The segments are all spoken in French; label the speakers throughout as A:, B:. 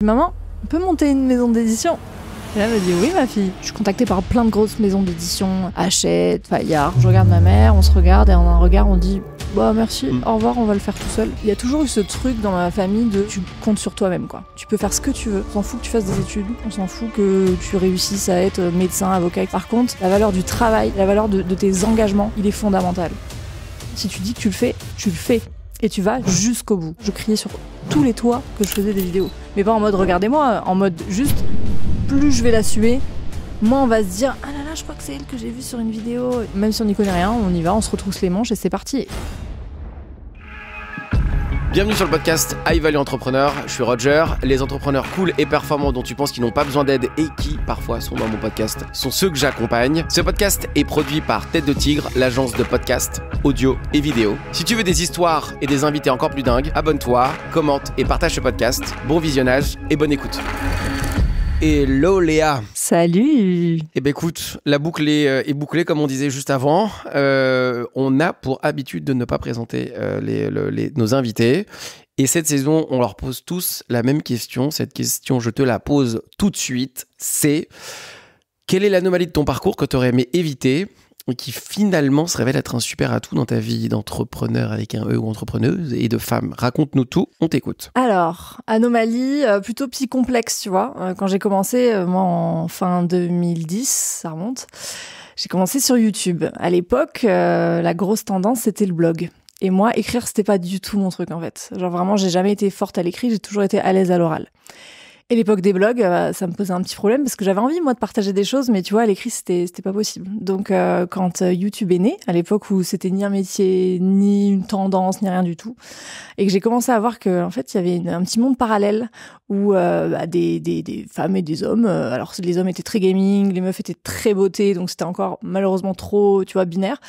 A: Maman, on peut monter une maison d'édition? Et là, elle me dit oui, ma fille. Je suis contactée par plein de grosses maisons d'édition, Hachette, Fayard. Je regarde ma mère, on se regarde et en un regard, on dit bah merci, au revoir, on va le faire tout seul. Il y a toujours eu ce truc dans ma famille de tu comptes sur toi-même, quoi. Tu peux faire ce que tu veux. On s'en fout que tu fasses des études, on s'en fout que tu réussisses à être médecin, avocat. Par contre, la valeur du travail, la valeur de tes engagements, il est fondamental. Si tu dis que tu le fais, tu le fais. Et tu vas jusqu'au bout. Je criais sur tous les toits que je faisais des vidéos. Mais pas en mode regardez-moi, en mode juste plus je vais la suer, moins on va se dire ah là là, je crois que c'est elle que j'ai vue sur une vidéo. Même si on n'y connaît rien, on y va, on se retrousse les manches et c'est parti.
B: Bienvenue sur le podcast High Value Entrepreneur, je suis Roger. Les entrepreneurs cool et performants dont tu penses qu'ils n'ont pas besoin d'aide et qui parfois sont dans mon podcast sont ceux que j'accompagne. Ce podcast est produit par Tête de Tigre, l'agence de podcast, audio et vidéo. Si tu veux des histoires et des invités encore plus dingues, abonne-toi, commente et partage ce podcast. Bon visionnage et bonne écoute. Hello Léa.
A: Salut.
B: Eh ben écoute, la boucle est bouclée comme on disait juste avant. On a pour habitude de ne pas présenter nos invités. Et cette saison, on leur pose tous la même question. Cette question, je te la pose tout de suite. C'est quelle est l'anomalie de ton parcours que tu aurais aimé éviter et qui finalement se révèle être un super atout dans ta vie d'entrepreneur avec un E ou entrepreneuse et de femme. Raconte-nous tout, on t'écoute.
A: Alors, anomalie, plutôt psy complexe, tu vois. Quand j'ai commencé, moi en fin 2010, ça remonte, j'ai commencé sur YouTube. À l'époque, la grosse tendance, c'était le blog. Et moi, écrire, c'était pas du tout mon truc, en fait. Genre vraiment, j'ai jamais été forte à l'écrit, j'ai toujours été à l'aise à l'oral. Et l'époque des blogs, ça me posait un petit problème parce que j'avais envie, moi, de partager des choses, mais tu vois, à l'écrit, c'était pas possible. Donc, quand YouTube est né, à l'époque où c'était ni un métier, ni une tendance, ni rien du tout, et que j'ai commencé à voir que, en fait, il y avait un petit monde parallèle où des femmes et des hommes, alors les hommes étaient très gaming, les meufs étaient très beauté, donc c'était encore malheureusement trop, tu vois, binaire.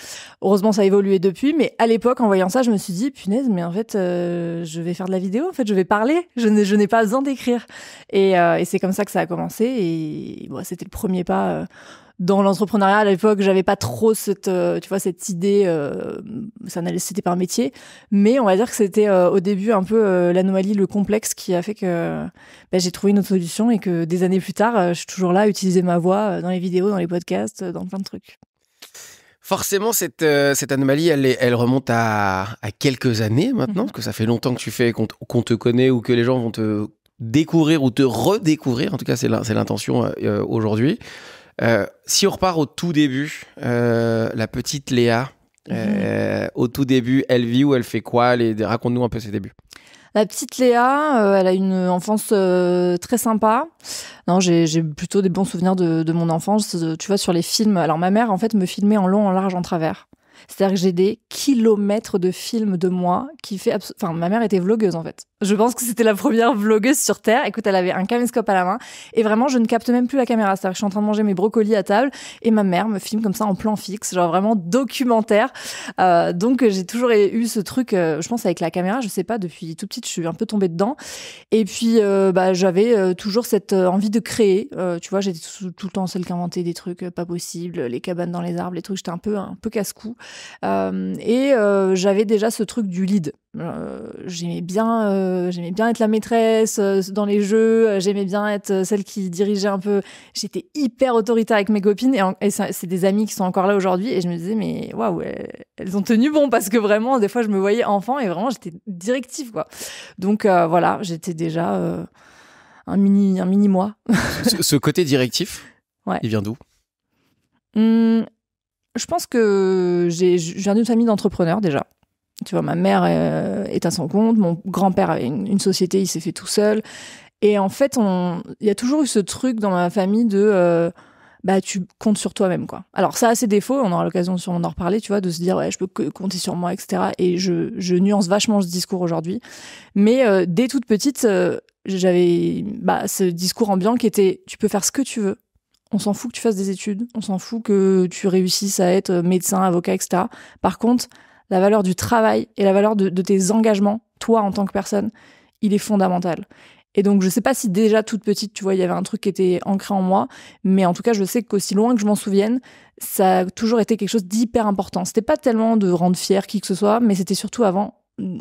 A: Heureusement, ça a évolué depuis, mais à l'époque, en voyant ça, je me suis dit, punaise, mais en fait, je vais faire de la vidéo, en fait, je vais parler, je n'ai pas besoin d'écrire. Et c'est comme ça que ça a commencé. Et bon, c'était le premier pas dans l'entrepreneuriat. À l'époque, j'avais pas trop cette idée. C'était pas un métier, mais on va dire que c'était au début un peu l'anomalie, le complexe qui a fait que j'ai trouvé une autre solution et que des années plus tard, je suis toujours là à utiliser ma voix dans les vidéos, dans les podcasts, dans plein de trucs.
B: Forcément, cette anomalie, elle remonte à quelques années maintenant, parce que ça fait longtemps que tu fais, qu'on te connaît ou que les gens vont te découvrir ou te redécouvrir, en tout cas c'est l'intention aujourd'hui. Si on repart au tout début, la petite Léa, au tout début, elle vit où, elle fait quoi? Raconte-nous un peu ses débuts.
A: La petite Léa, elle a une enfance très sympa. Non, j'ai plutôt des bons souvenirs de mon enfance. Tu vois, sur les films, alors ma mère en fait me filmait en long, en large, en travers. C'est-à-dire que j'ai des kilomètres de films de moi qui fait... Enfin, ma mère était vlogueuse, en fait. Je pense que c'était la première vlogueuse sur Terre. Écoute, elle avait un caméscope à la main. Et vraiment, je ne capte même plus la caméra. C'est-à-dire que je suis en train de manger mes brocolis à table et ma mère me filme comme ça en plan fixe. Genre vraiment documentaire. Donc, j'ai toujours eu ce truc, je pense, avec la caméra. Je sais pas, depuis tout petite, je suis un peu tombée dedans. Et puis, j'avais toujours cette envie de créer. Tu vois, j'étais tout le temps celle qui inventait des trucs pas possibles. Les cabanes dans les arbres, les trucs. J'étais un peu casse-cou. J'avais déjà ce truc du lead. J'aimais bien être la maîtresse dans les jeux. J'aimais bien être celle qui dirigeait un peu. J'étais hyper autoritaire avec mes copines et c'est des amies qui sont encore là aujourd'hui. Et je me disais mais waouh, elles ont tenu bon parce que vraiment des fois je me voyais enfant et vraiment j'étais directive quoi. Donc voilà, j'étais déjà un mini moi.
B: Ce côté directif,
A: ouais.
B: Il vient d'où?
A: Je pense que je viens d'une famille d'entrepreneurs déjà. Tu vois, ma mère est à son compte, mon grand-père avait une société, il s'est fait tout seul. Et en fait, il y a toujours eu ce truc dans ma famille de tu comptes sur toi-même, quoi. Alors ça a ses défauts, on aura l'occasion sûrement d'en reparler, tu vois, de se dire ouais, je peux compter sur moi, etc. Et je nuance vachement ce discours aujourd'hui. Mais dès toute petite, j'avais ce discours ambiant qui était tu peux faire ce que tu veux. On s'en fout que tu fasses des études, on s'en fout que tu réussisses à être médecin, avocat, etc. Par contre, la valeur du travail et la valeur de tes engagements, toi en tant que personne, il est fondamental. Et donc, je sais pas si déjà toute petite, tu vois, il y avait un truc qui était ancré en moi, mais en tout cas, je sais qu'aussi loin que je m'en souvienne, ça a toujours été quelque chose d'hyper important. C'était pas tellement de rendre fier qui que ce soit, mais c'était surtout avant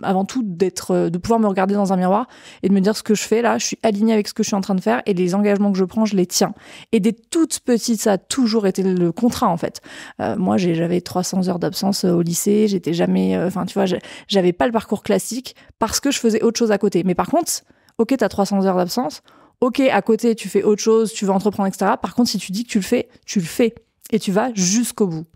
A: avant tout de pouvoir me regarder dans un miroir et de me dire ce que je fais là, je suis alignée avec ce que je suis en train de faire et les engagements que je prends, je les tiens. Et dès toute petite, ça a toujours été le contrat en fait. Moi, j'avais 300 heures d'absence au lycée, j'étais jamais, tu vois, j'avais pas le parcours classique parce que je faisais autre chose à côté. Mais par contre, ok, t'as 300 heures d'absence, ok, à côté, tu fais autre chose, tu veux entreprendre, etc. Par contre, si tu dis que tu le fais et tu vas jusqu'au bout.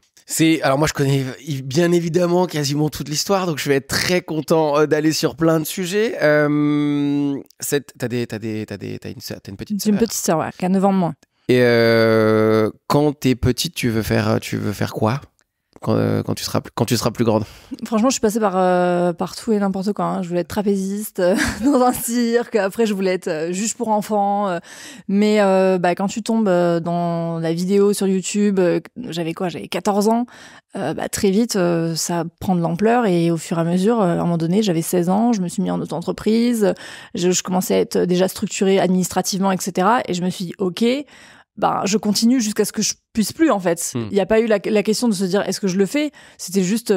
B: Alors moi je connais bien évidemment quasiment toute l'histoire, donc je vais être très content d'aller sur plein de sujets. T'as une petite sœur.
A: J'ai une petite sœur, ouais, qui a 9 ans de moins.
B: Et quand t'es petite, tu veux faire quoi quand tu seras plus grande?
A: Franchement, je suis passée par tout et n'importe quoi. Hein. Je voulais être trapéziste dans un cirque. Après, je voulais être juge pour enfants. Mais quand tu tombes dans la vidéo sur YouTube, j'avais 14 ans. Très vite, ça prend de l'ampleur. Et au fur et à mesure, à un moment donné, j'avais 16 ans. Je me suis mis en auto-entreprise. Je commençais à être déjà structurée administrativement, etc. Et je me suis dit, OK, je continue jusqu'à ce que je puisse plus, en fait. Il n'y a pas eu la question de se dire, est-ce que je le fais? C'était juste,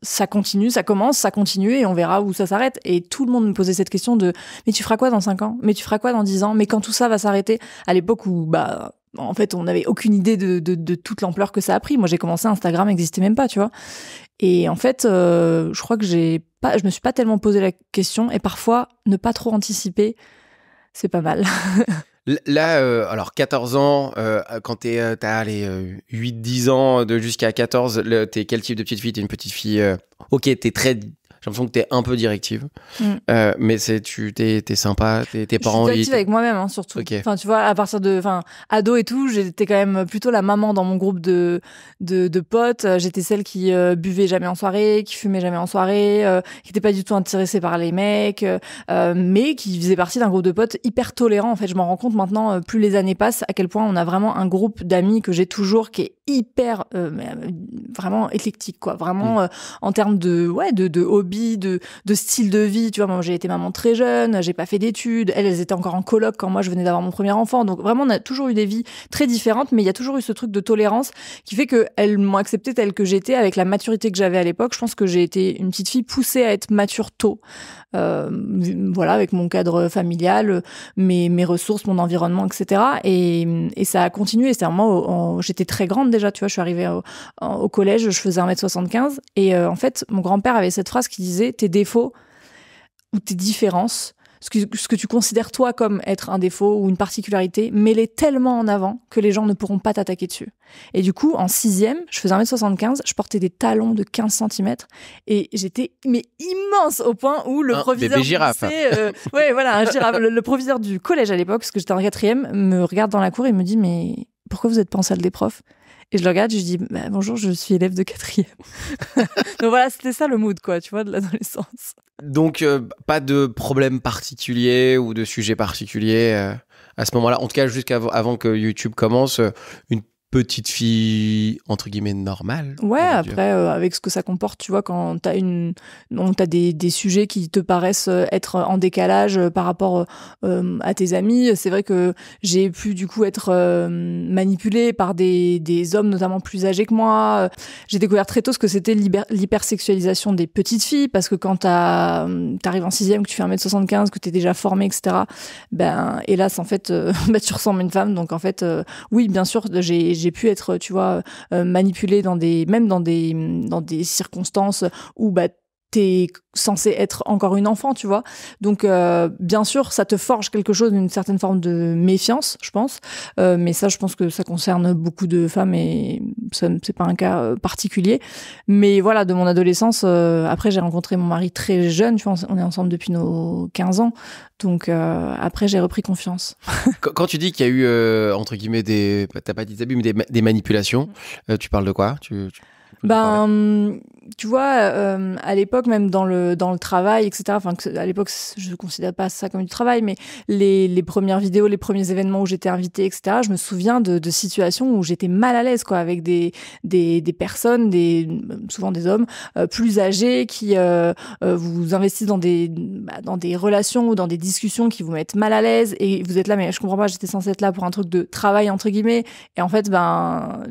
A: ça continue, ça commence, ça continue et on verra où ça s'arrête. Et tout le monde me posait cette question de, mais tu feras quoi dans 5 ans? Mais tu feras quoi dans 10 ans? Mais quand tout ça va s'arrêter? À l'époque où, en fait, on n'avait aucune idée de toute l'ampleur que ça a pris. Moi, j'ai commencé, Instagram n'existait même pas, tu vois. Et en fait, je crois que je me suis pas tellement posé la question et parfois, ne pas trop anticiper, c'est pas mal.
B: Là, alors 14 ans, quand t'as les 8-10 ans jusqu'à 14, t'es quel type de petite fille? T'es une petite fille... Ok, j'ai l'impression que t'es un peu directive, mais t'es sympa, tes parents...
A: Je suis directive avec moi-même, hein, surtout.
B: Okay.
A: Enfin, tu vois, à partir de, ado et tout, j'étais quand même plutôt la maman dans mon groupe de potes. J'étais celle qui buvait jamais en soirée, qui fumait jamais en soirée, qui était pas du tout intéressée par les mecs, mais qui faisait partie d'un groupe de potes hyper tolérant. En fait, je m'en rends compte maintenant, plus les années passent, à quel point on a vraiment un groupe d'amis que j'ai toujours qui est hyper, vraiment éclectique, quoi. Vraiment, en termes de hobby, de style de vie, tu vois. Moi, j'ai été maman très jeune, j'ai pas fait d'études, elles étaient encore en coloc quand moi je venais d'avoir mon premier enfant, donc vraiment on a toujours eu des vies très différentes, mais il y a toujours eu ce truc de tolérance qui fait que elles m'ont acceptée telle que j'étais avec la maturité que j'avais à l'époque. Je pense que j'ai été une petite fille poussée à être mature tôt, avec mon cadre familial, mes ressources, mon environnement, etc. Et ça a continué. C'est-à-dire moi, j'étais très grande déjà, tu vois, je suis arrivée au collège, je faisais 1m75 et en fait, mon grand-père avait cette phrase qui disait tes défauts ou tes différences, ce que tu considères toi comme être un défaut ou une particularité, mets-les tellement en avant que les gens ne pourront pas t'attaquer dessus. Et du coup, en 6e, je faisais 1m75, je portais des talons de 15 cm et j'étais immense au point où le proviseur
B: bébé girafe.
A: Un girafe. Le proviseur du collège à l'époque, parce que j'étais en 4e, me regarde dans la cour et me dit mais pourquoi vous êtes pas en salle des profs? Et je le regarde, je lui dis bonjour, je suis élève de 4e. Donc voilà, c'était ça le mood, quoi, tu vois, de l'adolescence.
B: Donc pas de problème particulier ou de sujet particulier à ce moment-là, en tout cas jusqu'avant que YouTube commence, une petite fille entre guillemets normale.
A: Ouais, après avec ce que ça comporte, tu vois, quand t'as des sujets qui te paraissent être en décalage par rapport à tes amis, c'est vrai que j'ai pu du coup être manipulée par des hommes notamment plus âgés que moi. J'ai découvert très tôt ce que c'était l'hypersexualisation des petites filles, parce que quand t'arrives en 6e, que tu fais 1m75, que t'es déjà formée, etc., hélas en fait tu ressembles à une femme. Donc en fait oui, bien sûr, j'ai pu être, tu vois, manipulée dans des circonstances où t'es censé être encore une enfant, tu vois. Donc, bien sûr, ça te forge quelque chose, d'une certaine forme de méfiance, je pense. Mais ça, je pense que ça concerne beaucoup de femmes et ça, c'est pas un cas particulier. Mais voilà, de mon adolescence, après, j'ai rencontré mon mari très jeune, tu vois, on est ensemble depuis nos 15 ans. Donc, après, j'ai repris confiance.
B: Quand tu dis qu'il y a eu, entre guillemets, t'as pas dit des abus, mais des manipulations, tu parles de quoi?
A: Tu vois, à l'époque, même dans le travail, etc. Enfin, à l'époque, je considère pas ça comme du travail, mais les premières vidéos, les premiers événements où j'étais invitée, etc. Je me souviens de situations où j'étais mal à l'aise, quoi, avec des personnes, souvent des hommes plus âgés qui vous investissent dans des relations ou dans des discussions qui vous mettent mal à l'aise et vous êtes là, mais je comprends pas, j'étais censée être là pour un truc de travail entre guillemets, et en fait,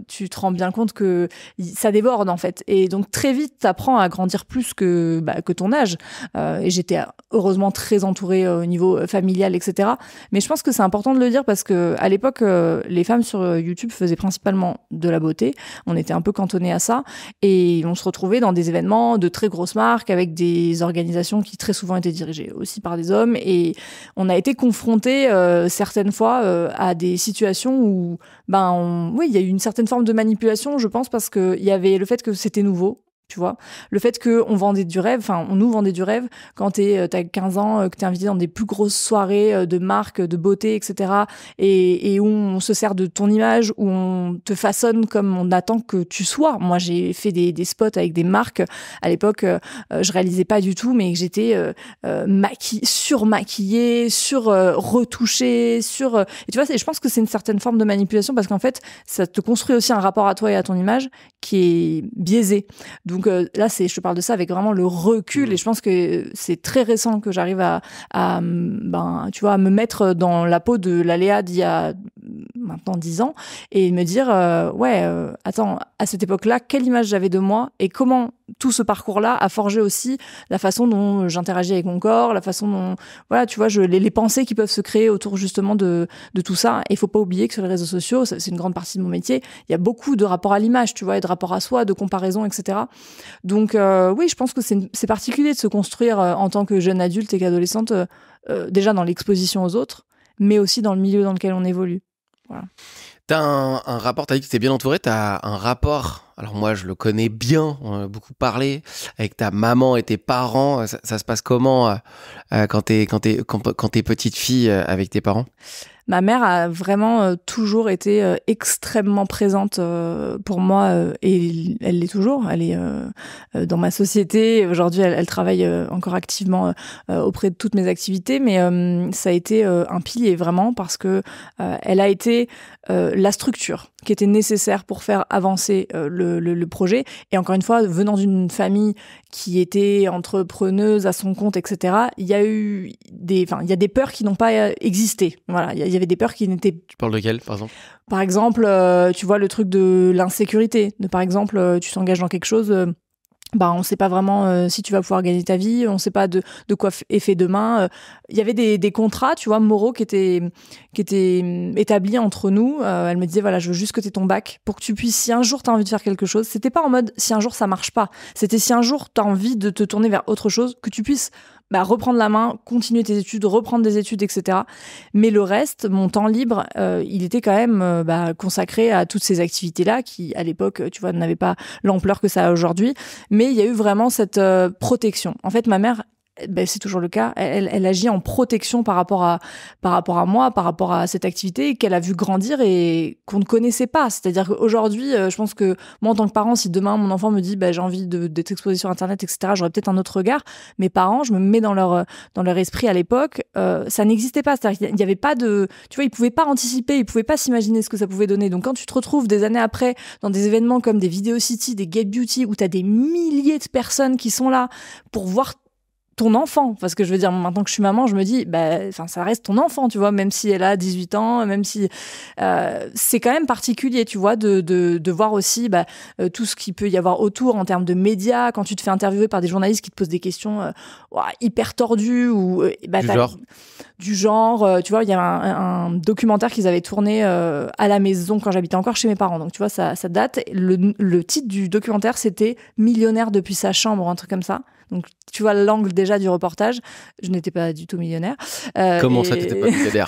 A: tu te rends bien compte que ça déborde en fait, et donc très vite vite, t'apprends à grandir plus que ton âge. Et j'étais heureusement très entourée au niveau familial, etc. Mais je pense que c'est important de le dire parce que à l'époque, les femmes sur YouTube faisaient principalement de la beauté. On était un peu cantonnés à ça et on se retrouvait dans des événements de très grosses marques avec des organisations qui très souvent étaient dirigées aussi par des hommes et on a été confrontés certaines fois à des situations où il y a eu une certaine forme de manipulation, je pense, parce que il y avait le fait que c'était nouveau. Tu vois, le fait qu'on vendait du rêve, on nous vendait du rêve quand t'as 15 ans, que t'es invité dans des plus grosses soirées de marques, de beauté, etc. Et où on se sert de ton image, où on te façonne comme on attend que tu sois. Moi, j'ai fait des spots avec des marques. À l'époque, je réalisais pas du tout, mais que j'étais surmaquillée, retouchée, et tu vois, je pense que c'est une certaine forme de manipulation parce qu'en fait, ça te construit aussi un rapport à toi et à ton image qui est biaisé. Donc là, je te parle de ça avec vraiment le recul et je pense que c'est très récent que j'arrive à me mettre dans la peau de la Léa d'il y a maintenant 10 ans et me dire attends, à cette époque-là, quelle image j'avais de moi et comment tout ce parcours-là a forgé aussi la façon dont j'interagis avec mon corps, la façon dont les pensées qui peuvent se créer autour justement de tout ça. Et il faut pas oublier que sur les réseaux sociaux, c'est une grande partie de mon métier, il y a beaucoup de rapports à l'image, tu vois, et de rapports à soi, de comparaison, etc. Donc oui, je pense que c'est particulier de se construire en tant que jeune adulte et qu'adolescente, déjà dans l'exposition aux autres, mais aussi dans le milieu dans lequel on évolue. Voilà.
B: T'as un rapport, t'as dit que t'es bien entouré, t'as un rapport, alors moi je le connais bien, on en a beaucoup parlé, avec ta maman et tes parents, ça se passe comment quand t'es petite fille avec tes parents ?
A: Ma mère a vraiment toujours été extrêmement présente pour moi et elle l'est toujours. Elle est dans ma société. Aujourd'hui, elle travaille encore activement auprès de toutes mes activités, mais ça a été un pilier vraiment parce que elle a été la structure qui était nécessaire pour faire avancer le projet. Et encore une fois, venant d'une famille qui était entrepreneuse à son compte, etc., il y a des peurs qui n'ont pas existé. Voilà, il y avait des peurs qui n'étaient...
B: Tu parles de quelles, par exemple ?
A: Par exemple, tu vois, le truc de l'insécurité. Par exemple, tu t'engages dans quelque chose... on sait pas vraiment si tu vas pouvoir gagner ta vie, on sait pas de quoi est fait demain. Il y avait des contrats, tu vois, moraux qui étaient établis entre nous. Elle me disait voilà, je veux juste que tu aies ton bac pour que tu puisses, si un jour tu as envie de faire quelque chose, c'était pas en mode si un jour ça marche pas, c'était si un jour tu as envie de te tourner vers autre chose, que tu puisses reprendre la main, continuer tes études, reprendre des études, etc. Mais le reste, mon temps libre, il était quand même consacré à toutes ces activités-là qui, à l'époque, tu vois, n'avaient pas l'ampleur que ça a aujourd'hui. Mais il y a eu vraiment cette protection. En fait, ma mère, c'est toujours le cas, elle agit en protection par rapport à moi, par rapport à cette activité qu'elle a vu grandir et qu'on ne connaissait pas. C'est-à-dire qu'aujourd'hui, je pense que moi, en tant que parent, si demain mon enfant me dit j'ai envie d'être exposé sur Internet, etc., j'aurais peut-être un autre regard. Mes parents, je me mets dans leur esprit à l'époque, ça n'existait pas. C'est-à-dire qu'il n'y avait pas de... Tu vois, ils pouvaient pas anticiper, ils pouvaient pas s'imaginer ce que ça pouvait donner. Donc quand tu te retrouves des années après dans des événements comme des Video City, des Get Beauty, où tu as des milliers de personnes qui sont là pour voir ton enfant, parce que je veux dire, maintenant que je suis maman, je me dis, ça reste ton enfant, tu vois, même si elle a 18 ans, même si c'est quand même particulier, tu vois, de voir aussi tout ce qu'il peut y avoir autour en termes de médias, quand tu te fais interviewer par des journalistes qui te posent des questions hyper tordues ou du genre, tu vois, il y a un documentaire qu'ils avaient tourné à la maison quand j'habitais encore chez mes parents, donc tu vois, ça date. Le titre du documentaire, c'était Millionnaire depuis sa chambre, un truc comme ça. Donc, tu vois l'angle déjà du reportage. Je n'étais pas du tout millionnaire.
B: Comment ça, t'étais pas millionnaire ?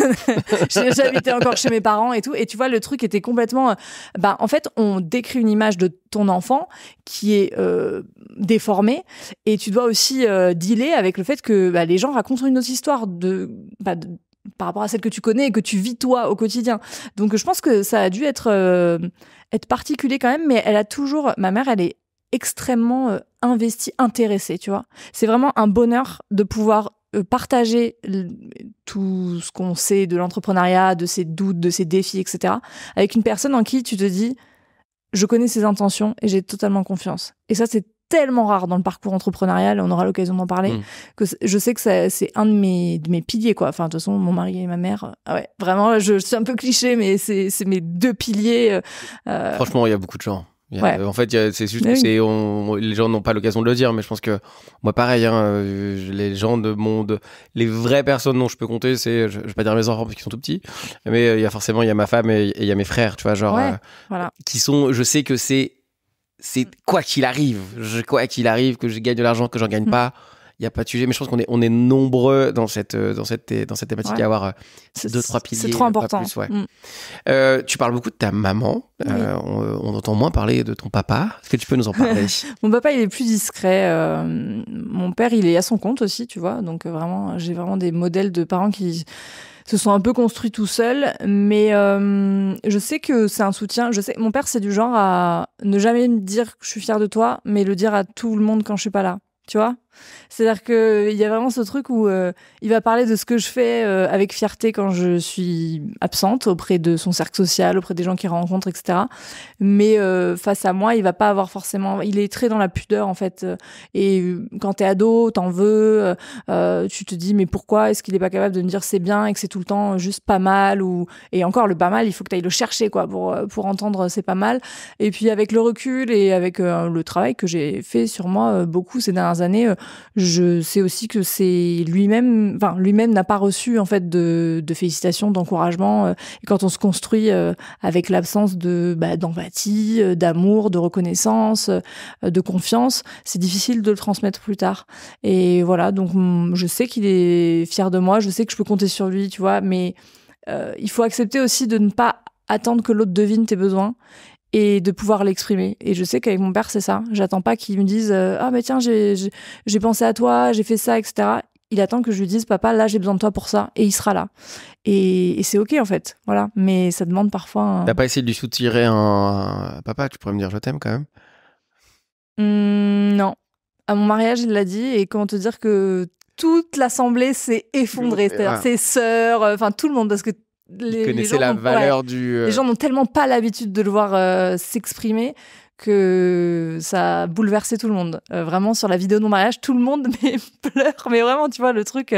A: J'habitais encore chez mes parents et tout. Et tu vois, le truc était complètement... en fait, on décrit une image de ton enfant qui est déformée. Et tu dois aussi dealer avec le fait que les gens racontent une autre histoire par rapport à celle que tu connais et que tu vis toi au quotidien. Donc, je pense que ça a dû être particulier quand même. Mais elle a toujours... Ma mère, elle est extrêmement investie, intéressée, tu vois. C'est vraiment un bonheur de pouvoir partager tout ce qu'on sait de l'entrepreneuriat, de ses doutes, de ses défis, etc. avec une personne en qui tu te dis je connais ses intentions et j'ai totalement confiance. Et ça, c'est tellement rare dans le parcours entrepreneurial, on aura l'occasion d'en parler, que je sais que c'est un de mes piliers, quoi. Enfin, de toute façon, mon mari et ma mère, vraiment, je suis un peu cliché, mais c'est mes deux piliers.
B: Franchement, il y a beaucoup de gens.
A: Ouais.
B: En fait, c'est juste que les gens n'ont pas l'occasion de le dire, mais je pense que moi, pareil, les gens de monde, les vraies personnes dont je peux compter, c'est, je vais pas dire mes enfants parce qu'ils sont tout petits, mais il y a ma femme et il y a mes frères, tu vois, genre,
A: voilà.
B: qui sont, je sais que c'est quoi qu'il arrive, que je gagne de l'argent, que j'en gagne pas. Il n'y a pas de sujet, mais je pense qu'on est nombreux dans cette thématique à avoir 2-3 piliers.
A: C'est trop important.
B: Pas plus, tu parles beaucoup de ta maman. Oui. On entend moins parler de ton papa. Est-ce que tu peux nous en parler?
A: Mon papa, il est plus discret. Mon père, il est à son compte aussi, tu vois. Donc vraiment, j'ai vraiment des modèles de parents qui se sont un peu construits tout seuls. Mais je sais que c'est un soutien. Je sais, mon père, c'est du genre à ne jamais me dire que je suis fière de toi, mais le dire à tout le monde quand je suis pas là. Tu vois? C'est-à-dire qu'il y a vraiment ce truc où il va parler de ce que je fais avec fierté quand je suis absente auprès de son cercle social, auprès des gens qu'il rencontre, etc. Mais face à moi, il va pas avoir forcément... Il est très dans la pudeur, en fait. Et quand t'es ado, t'en veux, tu te dis, mais pourquoi est-ce qu'il est pas capable de me dire c'est bien et que c'est tout le temps juste pas mal ou... Et encore, le pas mal, il faut que t'ailles le chercher, quoi, pour entendre c'est pas mal. Et puis avec le recul et avec le travail que j'ai fait sur moi beaucoup ces dernières années, je sais aussi que c'est lui-même n'a pas reçu en fait de félicitations, d'encouragement. Et quand on se construit avec l'absence d'empathie, d'amour, de reconnaissance, de confiance, c'est difficile de le transmettre plus tard. Et voilà, donc je sais qu'il est fier de moi, je sais que je peux compter sur lui, tu vois, mais il faut accepter aussi de ne pas attendre que l'autre devine tes besoins et de pouvoir l'exprimer. Et je sais qu'avec mon père, c'est ça. J'attends pas qu'il me dise ah mais tiens, j'ai pensé à toi, j'ai fait ça, etc. Il attend que je lui dise papa, là j'ai besoin de toi pour ça, et il sera là. Et c'est ok en fait, voilà. Mais ça demande parfois.
B: T'as pas essayé de lui soutirer un papa, tu pourrais me dire je t'aime quand même.
A: Non. À mon mariage, il l'a dit, et comment te dire que toute l'assemblée s'est effondrée, c'est-à-dire ses sœurs, enfin tout le monde, parce que
B: les gens la valeur du...
A: Les gens n'ont tellement pas l'habitude de le voir s'exprimer que ça a bouleversé tout le monde. Vraiment, sur la vidéo de mon mariage, tout le monde pleure. Mais vraiment, tu vois, le truc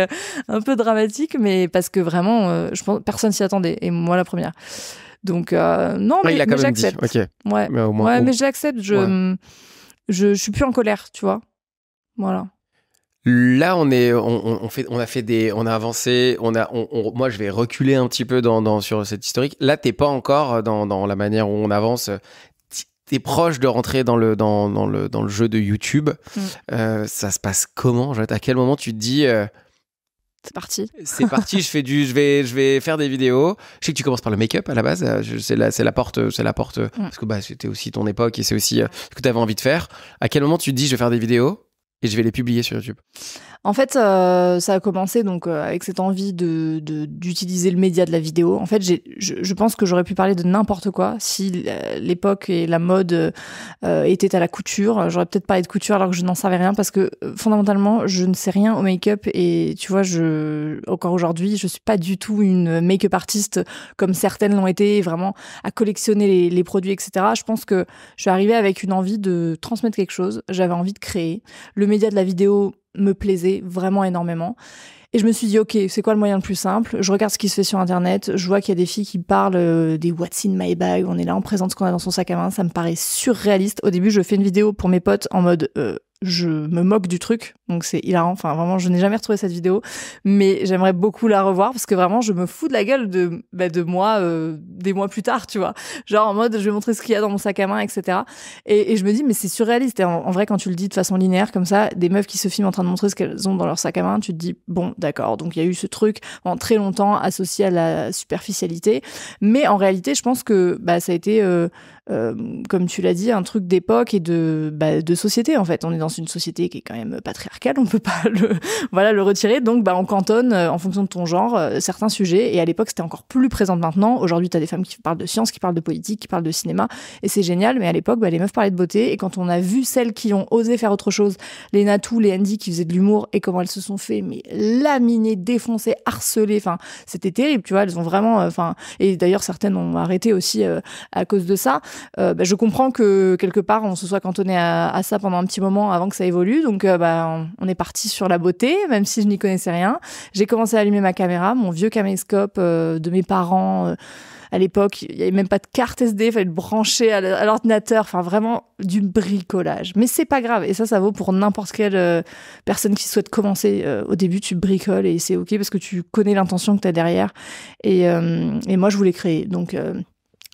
A: un peu dramatique, mais parce que vraiment, je pense personne s'y attendait. Et moi, la première. Donc, non, mais j'accepte.
B: Okay.
A: Ouais, mais, au moins, mais je l'accepte. Je suis plus en colère, tu vois. Voilà.
B: Là, on a avancé, moi, je vais reculer un petit peu sur cette historique. Là, t'es pas encore dans la manière où on avance. T'es proche de rentrer dans le jeu de YouTube. Ça se passe comment? À quel moment tu te dis
A: c'est parti.
B: C'est parti. Je vais faire des vidéos. Je sais que tu commences par le make-up à la base. C'est la porte. Parce que c'était aussi ton époque et c'est aussi ce que t'avais envie de faire. À quel moment tu te dis je vais faire des vidéos et je vais les publier sur YouTube?
A: En fait, ça a commencé donc avec cette envie d'utiliser le média de la vidéo. En fait, je pense que j'aurais pu parler de n'importe quoi si l'époque et la mode étaient à la couture. J'aurais peut-être parlé de couture alors que je n'en savais rien parce que fondamentalement, je ne sais rien au make-up et tu vois, encore aujourd'hui, je suis pas du tout une make-up artiste comme certaines l'ont été, vraiment à collectionner les produits, etc. Je pense que je suis arrivée avec une envie de transmettre quelque chose. J'avais envie de créer. Le média de la vidéo me plaisait vraiment énormément. Et je me suis dit, ok, c'est quoi le moyen le plus simple? Je regarde ce qui se fait sur Internet, je vois qu'il y a des filles qui parlent des What's in my bag, on est là, on présente ce qu'on a dans son sac à main, ça me paraît surréaliste. Au début, je fais une vidéo pour mes potes en mode... je me moque du truc, donc c'est hilarant. Enfin, vraiment, je n'ai jamais retrouvé cette vidéo, mais j'aimerais beaucoup la revoir parce que vraiment, je me fous de la gueule de moi des mois plus tard, tu vois. Genre en mode, je vais montrer ce qu'il y a dans mon sac à main, etc. Et je me dis, mais c'est surréaliste. Et en vrai, quand tu le dis de façon linéaire comme ça, des meufs qui se filment en train de montrer ce qu'elles ont dans leur sac à main, tu te dis, bon, d'accord. Donc il y a eu ce truc en très longtemps associé à la superficialité, mais en réalité, je pense que ça a été comme tu l'as dit, un truc d'époque et de société en fait. On est dans une société qui est quand même patriarcale, on peut pas le retirer. Donc on cantonne en fonction de ton genre certains sujets. Et à l'époque, c'était encore plus présent que maintenant. Aujourd'hui, t'as des femmes qui parlent de science, qui parlent de politique, qui parlent de cinéma, et c'est génial. Mais à l'époque, les meufs parlaient de beauté. Et quand on a vu celles qui ont osé faire autre chose, les Natou, les Andy qui faisaient de l'humour, et comment elles se sont fait laminer, défoncer, harceler. Enfin, c'était terrible, tu vois. Elles ont vraiment, et d'ailleurs certaines ont arrêté aussi à cause de ça. Je comprends que quelque part on se soit cantonné à ça pendant un petit moment avant que ça évolue, donc on est parti sur la beauté, même si je n'y connaissais rien. J'ai commencé à allumer ma caméra, mon vieux caméscope de mes parents À l'époque, il y avait même pas de carte SD, il fallait le brancher à l'ordinateur. Enfin, vraiment du bricolage. Mais c'est pas grave. Et ça vaut pour n'importe quelle personne qui souhaite commencer. Au début, tu bricoles et c'est OK parce que tu connais l'intention que tu as derrière. Et moi, je voulais créer. Donc,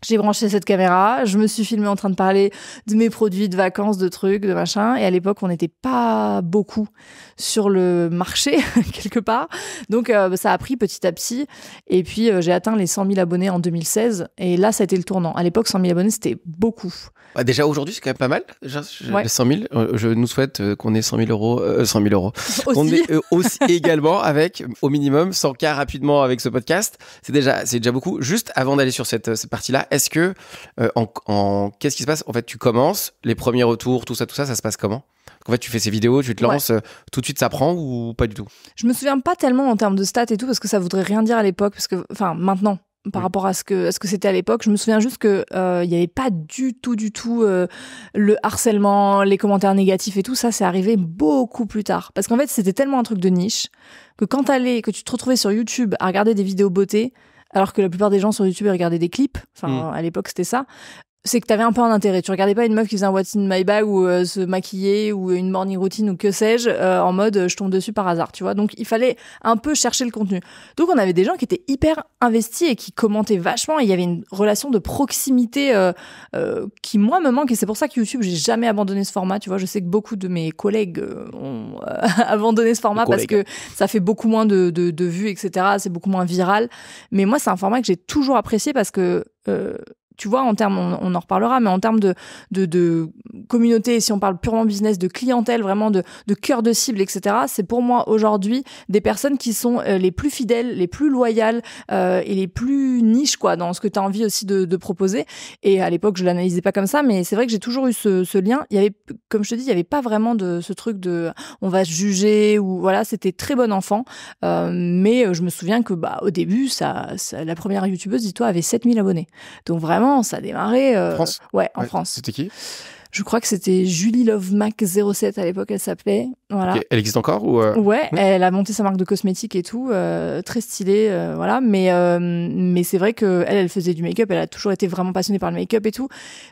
A: j'ai branché cette caméra, je me suis filmée en train de parler de mes produits de vacances, de trucs, de machin. Et à l'époque, on n'était pas beaucoup sur le marché, quelque part. Donc, ça a pris petit à petit. Et puis, j'ai atteint les 100 000 abonnés en 2016. Et là, ça a été le tournant. À l'époque, 100 000 abonnés, c'était beaucoup.
B: Bah, déjà, aujourd'hui, c'est quand même pas mal. Déjà,
A: Ouais.
B: 100 000. Je nous souhaite qu'on ait 100 000 euros. 100 000 euros.
A: Aussi.
B: Qu'on ait aussi également avec, au minimum, 100K rapidement avec ce podcast. C'est déjà beaucoup. Juste avant d'aller sur cette partie-là, est-ce que, qu'est-ce qui se passe? En fait, tu commences, les premiers retours, tout ça, ça se passe comment? En fait, tu fais ces vidéos, tu te lances, tout de suite ça prend ou pas du tout?
A: Je me souviens pas tellement en termes de stats et tout, parce que ça voudrait rien dire à l'époque, parce que, enfin, maintenant, par rapport à ce que c'était à l'époque, je me souviens juste que il y avait pas du tout le harcèlement, les commentaires négatifs et tout ça, c'est arrivé beaucoup plus tard. Parce qu'en fait, c'était tellement un truc de niche que que tu te retrouvais sur YouTube à regarder des vidéos beauté, alors que la plupart des gens sur YouTube ils regardaient des clips. Enfin, à l'époque, c'était ça. C'est que t'avais un peu un intérêt. Tu regardais pas une meuf qui faisait un What's in my bag ou se maquiller ou une morning routine ou que sais-je, en mode je tombe dessus par hasard, tu vois. Donc il fallait un peu chercher le contenu. Donc on avait des gens qui étaient hyper investis et qui commentaient vachement. Et il y avait une relation de proximité qui moi me manque. Et c'est pour ça que YouTube, j'ai jamais abandonné ce format. Tu vois, je sais que beaucoup de mes collègues ont abandonné ce format parce que ça fait beaucoup moins de vues, etc. C'est beaucoup moins viral. Mais moi, c'est un format que j'ai toujours apprécié parce que tu vois, en termes, on en reparlera, mais en termes de communauté, si on parle purement business, de clientèle, vraiment de cœur de cible, etc., c'est pour moi aujourd'hui des personnes qui sont les plus fidèles, les plus loyales et les plus niches, quoi, dans ce que tu as envie aussi de proposer. Et à l'époque, je l'analysais pas comme ça, mais c'est vrai que j'ai toujours eu ce lien. Il y avait, comme je te dis, il y avait pas vraiment de ce truc de on va se juger ou voilà, c'était très bon enfant. Mais je me souviens que au début, la première youtubeuse, dis-toi, avait 7000 abonnés. Donc vraiment, ça a démarré.
B: France.
A: Ouais, en France.
B: C'était qui?
A: Je crois que c'était Julie Love Mac 07 à l'époque, elle s'appelait. Voilà.
B: Okay. Elle existe encore ou
A: Ouais, elle a monté sa marque de cosmétiques et tout, très stylée, voilà. Mais c'est vrai que elle faisait du make-up, elle a toujours été vraiment passionnée par le make-up et tout.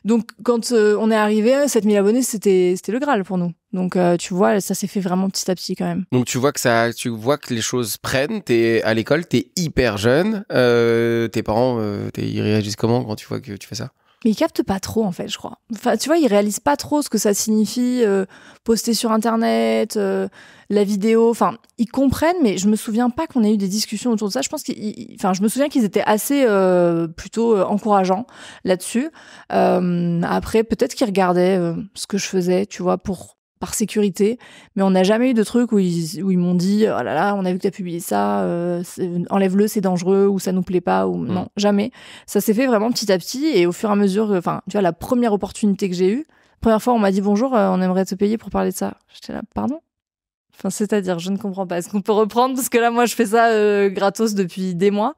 A: Donc quand on est arrivé, 7000 abonnés, c'était le Graal pour nous. Donc tu vois, ça s'est fait vraiment petit à petit quand même.
B: Donc tu vois que les choses prennent. T'es à l'école, t'es hyper jeune. Tes parents, ils réagissent comment quand tu vois que tu fais ça?
A: Mais ils captent pas trop, en fait, je crois. Enfin, tu vois, ils réalisent pas trop ce que ça signifie, poster sur Internet, la vidéo. Enfin, ils comprennent, mais je me souviens pas qu'on ait eu des discussions autour de ça. Je pense je me souviens qu'ils étaient assez plutôt encourageants là-dessus. Après, peut-être qu'ils regardaient ce que je faisais, tu vois, par sécurité, mais on n'a jamais eu de truc où ils m'ont dit oh là là, on a vu que t'as publié ça, enlève-le, c'est dangereux, ou ça nous plaît pas, ou non, jamais. Ça s'est fait vraiment petit à petit, et au fur et à mesure, enfin, tu vois, la première opportunité que j'ai eue, première fois on m'a dit bonjour, on aimerait te payer pour parler de ça. J'étais là, pardon? Enfin, c'est-à-dire, je ne comprends pas. Est-ce qu'on peut reprendre? Parce que là, moi, je fais ça gratos depuis des mois.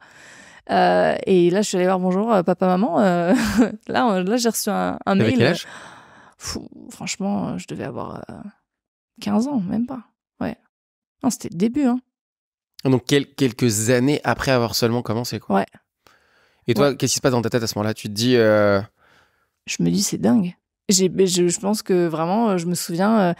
A: Et là, je suis allée voir bonjour, papa, maman. Là, j'ai reçu un mail.
B: Avec quel âge?
A: Franchement, je devais avoir 15 ans, même pas. Ouais. Non, c'était le début, hein.
B: Donc, quelques années après avoir seulement commencé, quoi.
A: Ouais.
B: Et toi, qu'est-ce qui se passe dans ta tête à ce moment-là? Tu te dis...
A: Je me dis, c'est dingue. Je pense que vraiment, je me souviens...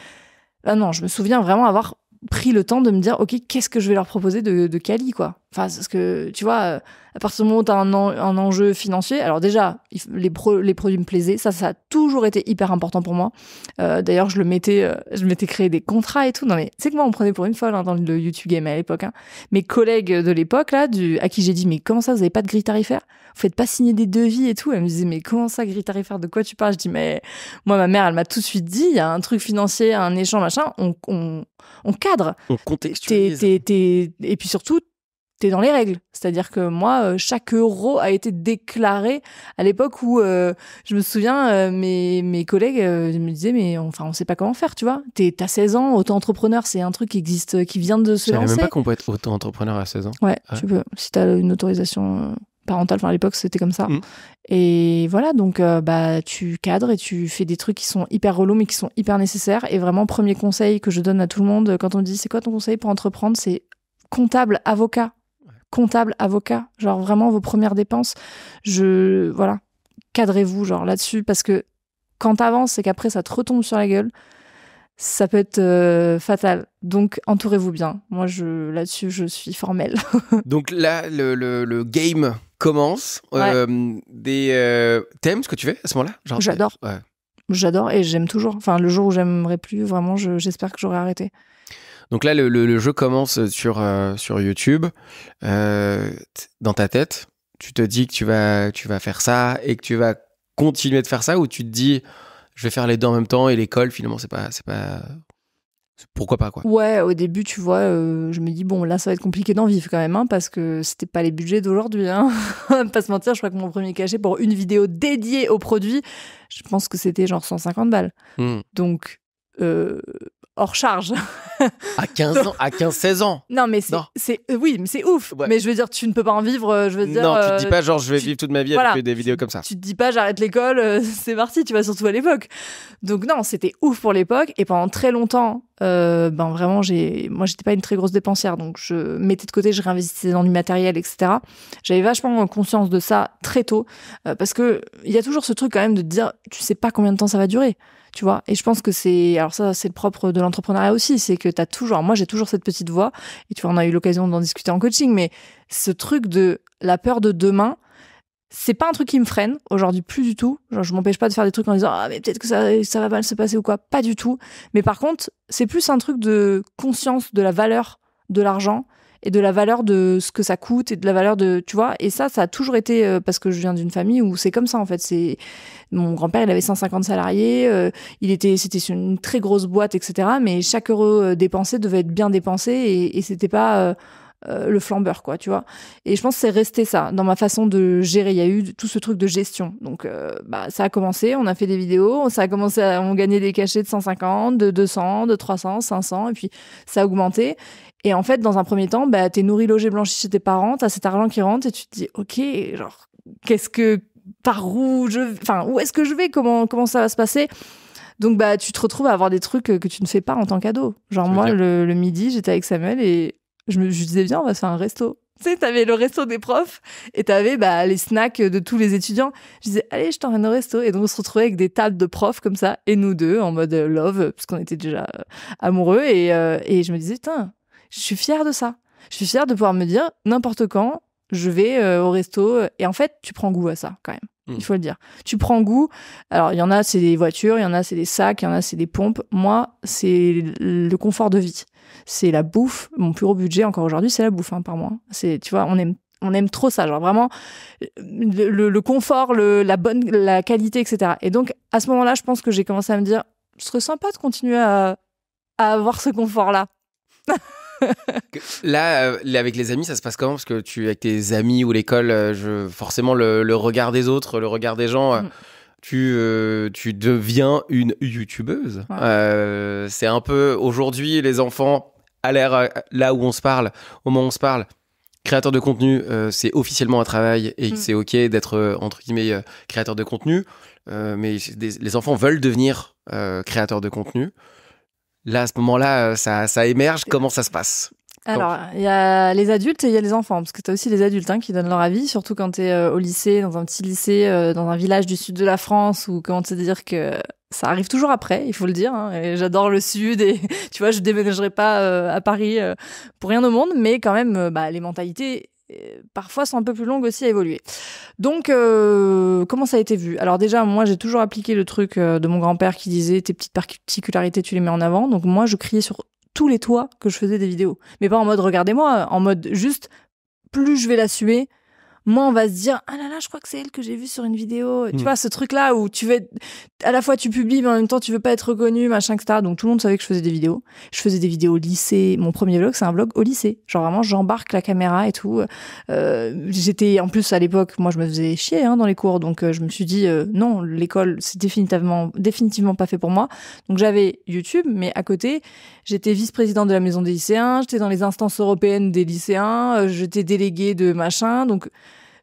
A: je me souviens vraiment avoir pris le temps de me dire, OK, qu'est-ce que je vais leur proposer de quali, quoi. Enfin, parce que, tu vois, à partir du moment où tu as un enjeu financier, alors déjà, les produits me plaisaient, ça a toujours été hyper important pour moi. D'ailleurs, je m'étais créé des contrats et tout. Non, mais tu sais que moi, on me prenait pour une folle dans le YouTube Game à l'époque. Hein. Mes collègues de l'époque, là, à qui j'ai dit, mais comment ça, vous avez pas de grille tarifaire? Vous faites pas signer des devis et tout? Elle me disait, mais comment ça, grille tarifaire? De quoi tu parles? Je dis, mais moi, ma mère, elle m'a tout de suite dit, il y a un truc financier, un échange, machin, on cadre.
B: On contextualise.
A: Et puis surtout, t'es dans les règles. C'est-à-dire que moi, chaque euro a été déclaré à l'époque où, je me souviens, mes collègues me disaient, mais on sait pas comment faire, tu vois. T'as 16 ans, auto-entrepreneur, c'est un truc qui existe, qui vient de se lancer.
B: Je savais même pas qu'on peut être auto-entrepreneur à 16 ans.
A: Ouais, tu peux. Si t'as une autorisation parentale, enfin à l'époque, c'était comme ça. Et voilà, donc tu cadres et tu fais des trucs qui sont hyper relous, mais qui sont hyper nécessaires. Et vraiment, premier conseil que je donne à tout le monde, quand on me dit, c'est quoi ton conseil pour entreprendre? C'est comptable, avocat. comptable, avocat, genre vraiment vos premières dépenses, voilà, cadrez-vous genre là-dessus, parce que quand t'avances et qu'après ça te retombe sur la gueule, ça peut être fatal. Donc entourez-vous bien. Moi, là-dessus, je suis formelle.
B: Donc là, le game commence.
A: Ouais.
B: T'aimes ce que tu fais à ce moment-là? Genre,
A: J'adore.
B: Ouais.
A: J'adore et j'aime toujours. Enfin, le jour où j'aimerais plus, vraiment, j'espère que j'aurai arrêté.
B: Donc là, le jeu commence sur YouTube. Dans ta tête, tu te dis que tu vas faire ça et que tu vas continuer de faire ça, ou tu te dis, je vais faire les deux en même temps, et l'école, finalement, c'est pas... Pourquoi pas, quoi.
A: Ouais, au début, tu vois, je me dis, bon, là, ça va être compliqué d'en vivre quand même, hein, parce que c'était pas les budgets d'aujourd'hui. Hein. On va pas se mentir, je crois que mon premier cachet pour une vidéo dédiée au produit, je pense que c'était genre 150 balles. Donc, hors charge.
B: À 15 ans, à 15-16 ans.
A: Non, mais oui, mais c'est ouf. Ouais. Mais je veux dire, tu ne peux pas en vivre, je veux dire...
B: Non, tu te dis pas, genre, je vais vivre toute ma vie avec des vidéos comme ça.
A: Tu te dis pas, j'arrête l'école, c'est parti, tu vas surtout à l'époque. Donc non, c'était ouf pour l'époque. Et pendant très longtemps, vraiment, moi, j'étais pas une très grosse dépensière. Donc, je mettais de côté, je réinvestissais dans du matériel, etc. J'avais vachement conscience de ça très tôt. Parce que il y a toujours ce truc quand même de te dire, tu sais pas combien de temps ça va durer. Tu vois, et je pense que alors ça, c'est le propre de l'entrepreneuriat aussi, c'est que moi, j'ai toujours cette petite voix, et tu vois, on a eu l'occasion d'en discuter en coaching, mais ce truc de la peur de demain, c'est pas un truc qui me freine, aujourd'hui, plus du tout. Genre, je m'empêche pas de faire des trucs en disant, ah, mais peut-être que ça va mal se passer ou quoi, pas du tout. Mais par contre, c'est plus un truc de conscience de la valeur de l'argent, et de la valeur de ce que ça coûte, et de la valeur de, tu vois, et ça a toujours été, parce que je viens d'une famille où c'est comme ça, en fait. Mon grand-père, il avait 150 salariés, c'était sur une très grosse boîte, etc. Mais chaque euro dépensé devait être bien dépensé, et c'était pas le flambeur, quoi, tu vois. Et je pense que c'est resté ça, dans ma façon de gérer. Il y a eu tout ce truc de gestion. Donc, ça a commencé, on a fait des vidéos, on gagnait des cachets de 150, de 200, de 300, 500, et puis ça a augmenté. Et en fait, dans un premier temps, t'es nourri, logé, blanchi chez tes parents, t'as cet argent qui rentre, et tu te dis, ok, genre, où est-ce que je vais, comment ça va se passer? Donc, tu te retrouves à avoir des trucs que tu ne fais pas en tant qu'ado. Genre, moi, le midi, j'étais avec Samuel, et je disais, viens, on va se faire un resto. Tu sais, t'avais le resto des profs, et t'avais les snacks de tous les étudiants. Je disais, allez, je t'emmène au resto. Et donc, on se retrouvait avec des tables de profs comme ça, et nous deux, en mode love, parce qu'on était déjà amoureux. Et je me disais, putain, je suis fière de ça. Je suis fière de pouvoir me dire, n'importe quand, je vais au resto. Et en fait, tu prends goût à ça, quand même. Il faut le dire. Tu prends goût. Alors, il y en a, c'est des voitures, il y en a, c'est des sacs, il y en a, c'est des pompes. Moi, c'est le confort de vie. C'est la bouffe. Mon plus gros budget, encore aujourd'hui, c'est la bouffe, par mois. Tu vois, on aime trop ça. Genre, vraiment, le confort, la qualité, etc. Et donc, à ce moment-là, je pense que j'ai commencé à me dire, ce serait sympa de continuer à avoir ce confort-là.
B: Là, avec les amis, ça se passe comment? Parce que avec tes amis ou l'école, forcément le regard des autres, le regard des gens, tu deviens une youtubeuse. Ouais. C'est un peu aujourd'hui, les enfants, à l'ère là où on se parle, au moment où on se parle, créateur de contenu, c'est officiellement un travail, et c'est ok d'être entre guillemets créateur de contenu, mais les enfants veulent devenir créateurs de contenu. Là, à ce moment-là, ça émerge. Comment ça se passe?
A: Alors, il y a les adultes et il y a les enfants, parce que tu as aussi les adultes qui donnent leur avis, surtout quand tu es au lycée, dans un petit lycée, dans un village du sud de la France, ou comment te dire que ça arrive toujours après, il faut le dire. Et j'adore le sud, et tu vois, je déménagerai pas à Paris pour rien au monde, mais quand même, les mentalités parfois sont un peu plus longues aussi à évoluer. Donc, comment ça a été vu? Alors déjà, moi, j'ai toujours appliqué le truc de mon grand-père qui disait, tes petites particularités, tu les mets en avant. Donc moi, je criais sur tous les toits que je faisais des vidéos. Mais pas en mode, regardez-moi, en mode juste, plus je vais l'assumer, moins on va se dire, ah là là, je crois que c'est elle que j'ai vue sur une vidéo. Tu vois, ce truc-là où à la fois tu publies, mais en même temps tu veux pas être reconnu, machin, etc. Donc tout le monde savait que je faisais des vidéos. Je faisais des vidéos au lycée. Mon premier vlog, c'est un vlog au lycée. Genre vraiment, j'embarque la caméra et tout. J'étais, en plus, à l'époque, moi, je me faisais chier dans les cours. Donc je me suis dit, non, l'école, c'est définitivement pas fait pour moi. Donc j'avais YouTube, mais à côté, j'étais vice-présidente de la maison des lycéens. J'étais dans les instances européennes des lycéens. J'étais déléguée de machin. Donc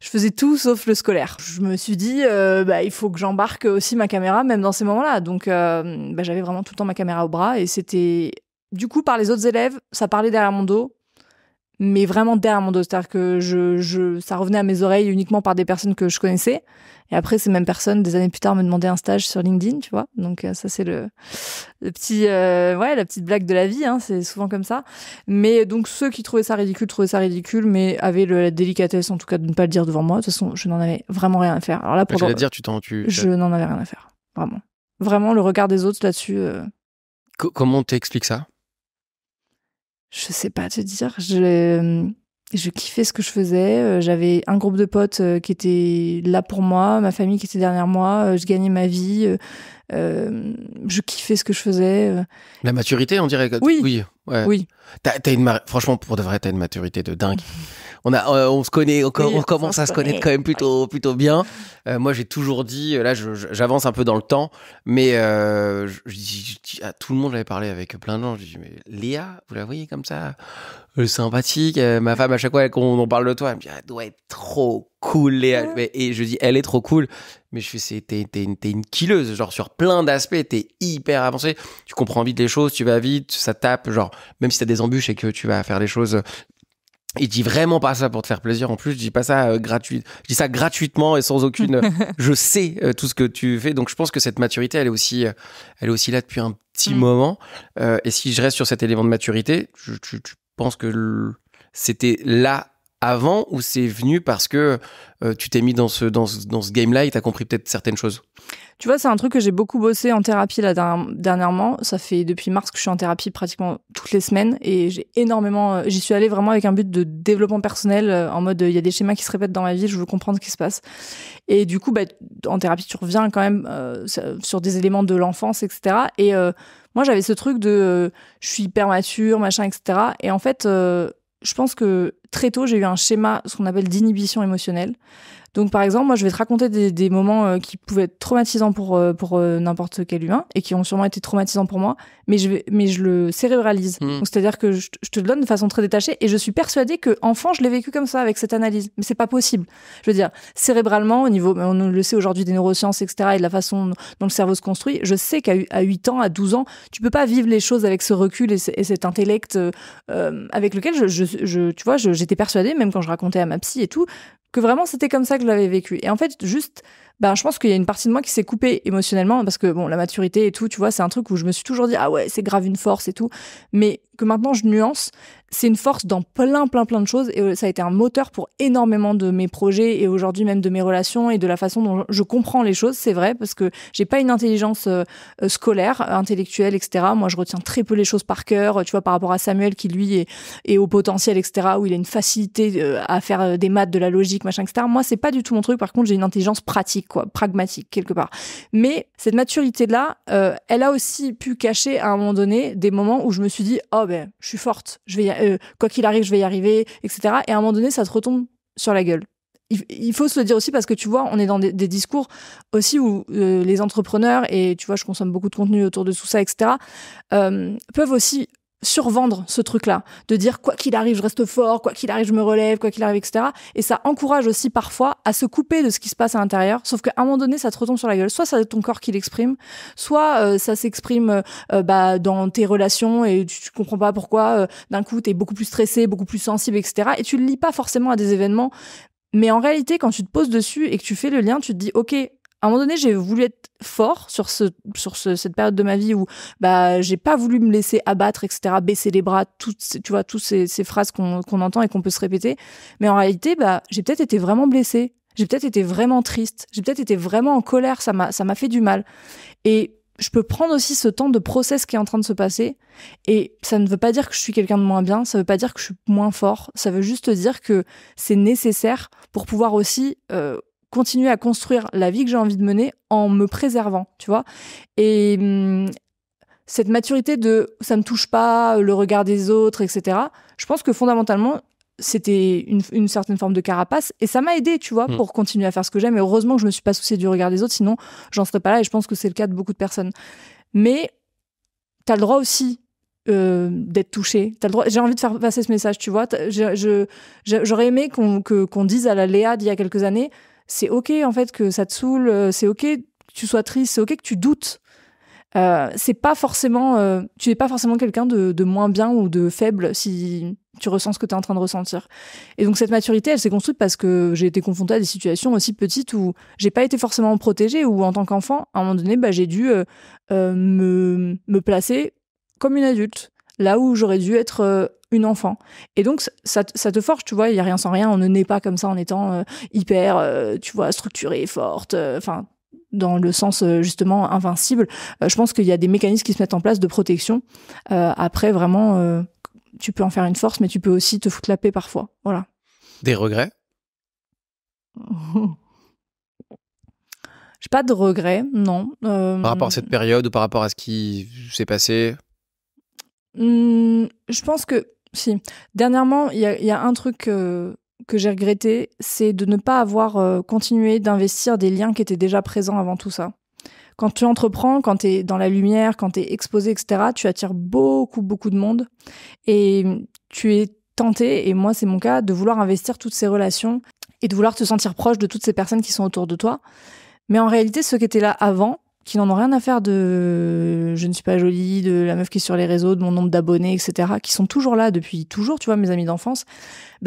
A: je faisais tout sauf le scolaire. Je me suis dit, il faut que j'embarque aussi ma caméra, même dans ces moments-là. Donc, j'avais vraiment tout le temps ma caméra au bras, et c'était, du coup, par les autres élèves, ça parlait derrière mon dos, mais vraiment derrière mon dos. C'est-à-dire que ça revenait à mes oreilles uniquement par des personnes que je connaissais. Et après, ces mêmes personnes, des années plus tard, me demandaient un stage sur LinkedIn, tu vois. Donc, ça, c'est le petit, la petite blague de la vie, hein. C'est souvent comme ça. Mais donc, ceux qui trouvaient ça ridicule, mais avaient la délicatesse, en tout cas, de ne pas le dire devant moi. De toute façon, je n'en avais vraiment rien à faire. Alors là,
B: j'allais dire,
A: je n'en avais rien à faire. Vraiment. Vraiment, le regard des autres là-dessus.
B: Comment t'expliques ça?
A: Je sais pas te dire. Je kiffais ce que je faisais. J'avais un groupe de potes qui étaient là pour moi, ma famille qui était derrière moi. Je gagnais ma vie. Je kiffais ce que je faisais.
B: La maturité, on dirait que...
A: Oui.
B: Ouais.
A: Oui.
B: Franchement, pour de vrai, t'as une maturité de dingue. On se connaît, on commence à se connaître quand même plutôt bien. Moi, j'ai toujours dit, là, j'avance un peu dans le temps, mais je dis à tout le monde, j'avais parlé avec plein de gens. Je dis, mais Léa, vous la voyez comme ça, sympathique. Ma femme, à chaque fois qu'on en parle de toi, elle me dit, elle doit être trop cool, Léa. Et je dis, elle est trop cool. Mais je fais, t'es une killeuse, genre sur plein d'aspects, t'es hyper avancée. Tu comprends vite les choses, tu vas vite, ça tape, genre même si t'as des embûches et que tu vas faire les choses. Il dit vraiment pas ça pour te faire plaisir. En plus, je dis pas ça gratuit. Je dis ça gratuitement et sans aucune. Je sais tout ce que tu fais. Donc, je pense que cette maturité, elle est aussi là depuis un petit moment. Et si je reste sur cet élément de maturité, tu penses que c'était là avant ou c'est venu parce que tu t'es mis dans ce game-là et t'as compris peut-être certaines choses?
A: Tu vois, c'est un truc que j'ai beaucoup bossé en thérapie là dernièrement. Ça fait depuis mars que je suis en thérapie pratiquement toutes les semaines et j'y suis allée vraiment avec un but de développement personnel en mode il y a des schémas qui se répètent dans ma vie, je veux comprendre ce qui se passe. Et du coup, en thérapie, tu reviens quand même sur des éléments de l'enfance, etc. Et moi, j'avais ce truc de je suis hyper mature, machin, etc. Et en fait, je pense que très tôt, j'ai eu un schéma, ce qu'on appelle d'inhibition émotionnelle. Donc, par exemple, moi, je vais te raconter des moments qui pouvaient être traumatisants pour n'importe quel humain et qui ont sûrement été traumatisants pour moi, mais je le cérébralise. Donc, c'est-à-dire que je te le donne de façon très détachée et je suis persuadée que enfant, je l'ai vécu comme ça avec cette analyse. Mais c'est pas possible. Je veux dire, cérébralement, au niveau, on le sait aujourd'hui des neurosciences, etc., et de la façon dont le cerveau se construit, je sais qu'à 8 ans, à 12 ans, tu peux pas vivre les choses avec ce recul et cet intellect avec lequel tu vois, j'étais persuadée, même quand je racontais à ma psy et tout, que vraiment c'était comme ça que je l'avais vécu. Et en fait, juste, je pense qu'il y a une partie de moi qui s'est coupée émotionnellement parce que la maturité et tout, tu vois, c'est un truc où je me suis toujours dit ah ouais, c'est grave une force et tout, mais que maintenant je nuance, c'est une force dans plein de choses et ça a été un moteur pour énormément de mes projets et aujourd'hui même de mes relations et de la façon dont je comprends les choses, c'est vrai, parce que j'ai pas une intelligence scolaire, intellectuelle, etc. Moi, je retiens très peu les choses par cœur, tu vois, par rapport à Samuel qui lui est au potentiel, etc., où il a une facilité à faire des maths, de la logique, machin, etc. Moi, c'est pas du tout mon truc. Par contre, j'ai une intelligence pratique, quoi, pragmatique quelque part. Mais cette maturité-là, elle a aussi pu cacher à un moment donné des moments où je me suis dit, oh je suis forte, quoi qu'il arrive, je vais y arriver, etc. Et à un moment donné, ça te retombe sur la gueule. Il faut se le dire aussi parce que tu vois, on est dans des discours aussi où les entrepreneurs, et tu vois, je consomme beaucoup de contenu autour de tout ça, etc., peuvent aussi survendre ce truc-là, de dire quoi qu'il arrive, je reste fort, quoi qu'il arrive, je me relève, quoi qu'il arrive, etc. Et ça encourage aussi parfois à se couper de ce qui se passe à l'intérieur, sauf qu'à un moment donné, ça te retombe sur la gueule. Soit c'est ton corps qui l'exprime, soit ça s'exprime dans tes relations et tu comprends pas pourquoi d'un coup t'es beaucoup plus stressé, beaucoup plus sensible, etc. Et tu le lis pas forcément à des événements, mais en réalité, quand tu te poses dessus et que tu fais le lien, tu te dis ok, à un moment donné, j'ai voulu être fort sur cette période de ma vie où j'ai pas voulu me laisser abattre, etc., baisser les bras, toutes ces phrases qu'on entend et qu'on peut se répéter. Mais en réalité, j'ai peut-être été vraiment blessée, j'ai peut-être été vraiment triste, j'ai peut-être été vraiment en colère, ça m'a fait du mal. Et je peux prendre aussi ce temps de process qui est en train de se passer. Et ça ne veut pas dire que je suis quelqu'un de moins bien, ça veut pas dire que je suis moins fort, ça veut juste dire que c'est nécessaire pour pouvoir aussi continuer à construire la vie que j'ai envie de mener en me préservant, tu vois. Et cette maturité de ça me touche pas, le regard des autres, etc., je pense que fondamentalement, c'était une certaine forme de carapace et ça m'a aidé, tu vois, pour continuer à faire ce que j'aime. Et heureusement que je me suis pas souciée du regard des autres, sinon j'en serais pas là et je pense que c'est le cas de beaucoup de personnes. Mais t'as le droit aussi d'être touché. T'as le droit. J'ai envie de faire passer ce message, tu vois. J'aurais aimé qu'on dise à la Léa d'il y a quelques années, c'est ok en fait que ça te saoule, c'est ok que tu sois triste, c'est ok que tu doutes. c'est pas forcément, tu es pas forcément quelqu'un de moins bien ou de faible si tu ressens ce que tu es en train de ressentir. Et donc cette maturité, elle s'est construite parce que j'ai été confrontée à des situations aussi petites où j'ai pas été forcément protégée, ou en tant qu'enfant, à un moment donné, j'ai dû me placer comme une adulte, là où j'aurais dû être une enfant. Et donc ça te forge, tu vois, il y a rien sans rien, on ne naît pas comme ça en étant hyper, tu vois, structurée, forte, enfin dans le sens justement invincible. Je pense qu'il y a des mécanismes qui se mettent en place de protection. Après, vraiment, tu peux en faire une force, mais tu peux aussi te foutre la paix parfois. Voilà.
B: Des regrets?
A: J'ai pas de regrets, non.
B: Par rapport à cette période ou par rapport à ce qui s'est passé?
A: Je pense que, si. Dernièrement, il y a un truc que j'ai regretté, c'est de ne pas avoir continué d'investir des liens qui étaient déjà présents avant tout ça. Quand tu entreprends, quand tu es dans la lumière, quand tu es exposé, etc., tu attires beaucoup, beaucoup de monde. Et tu es tenté, et moi c'est mon cas, de vouloir investir toutes ces relations et de vouloir te sentir proche de toutes ces personnes qui sont autour de toi. Mais en réalité, ceux qui étaient là avant, qui n'en ont rien à faire de je ne suis pas jolie, de la meuf qui est sur les réseaux, de mon nombre d'abonnés, etc., qui sont toujours là depuis toujours, tu vois, mes amis d'enfance,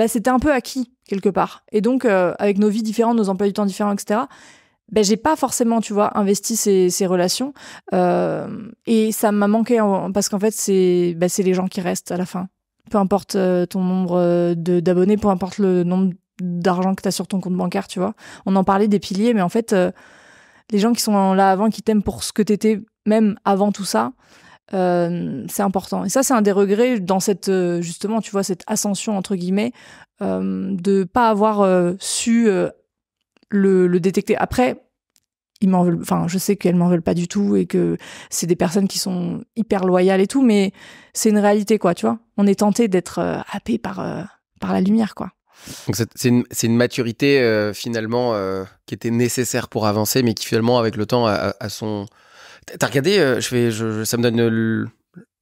A: c'était un peu acquis, quelque part. Et donc, avec nos vies différentes, nos emplois du temps différents, etc., j'ai pas forcément, tu vois, investi ces relations. Et ça m'a manqué parce qu'en fait, c'est les gens qui restent à la fin. Peu importe ton nombre d'abonnés, peu importe le nombre d'argent que tu as sur ton compte bancaire, tu vois. On en parlait des piliers, mais en fait, les gens qui sont là avant, qui t'aiment pour ce que t'étais, même avant tout ça, c'est important. Et ça, c'est un des regrets dans cette, justement, tu vois, cette ascension, entre guillemets, de pas avoir su le détecter. Après, ils m'en veulent, enfin, je sais qu'elles m'en veulent pas du tout et que c'est des personnes qui sont hyper loyales et tout, mais c'est une réalité, quoi, tu vois. On est tenté d'être happé par la lumière, quoi.
B: Donc c'est une maturité finalement qui était nécessaire pour avancer, mais qui finalement avec le temps a son... T'as regardé, ça me donne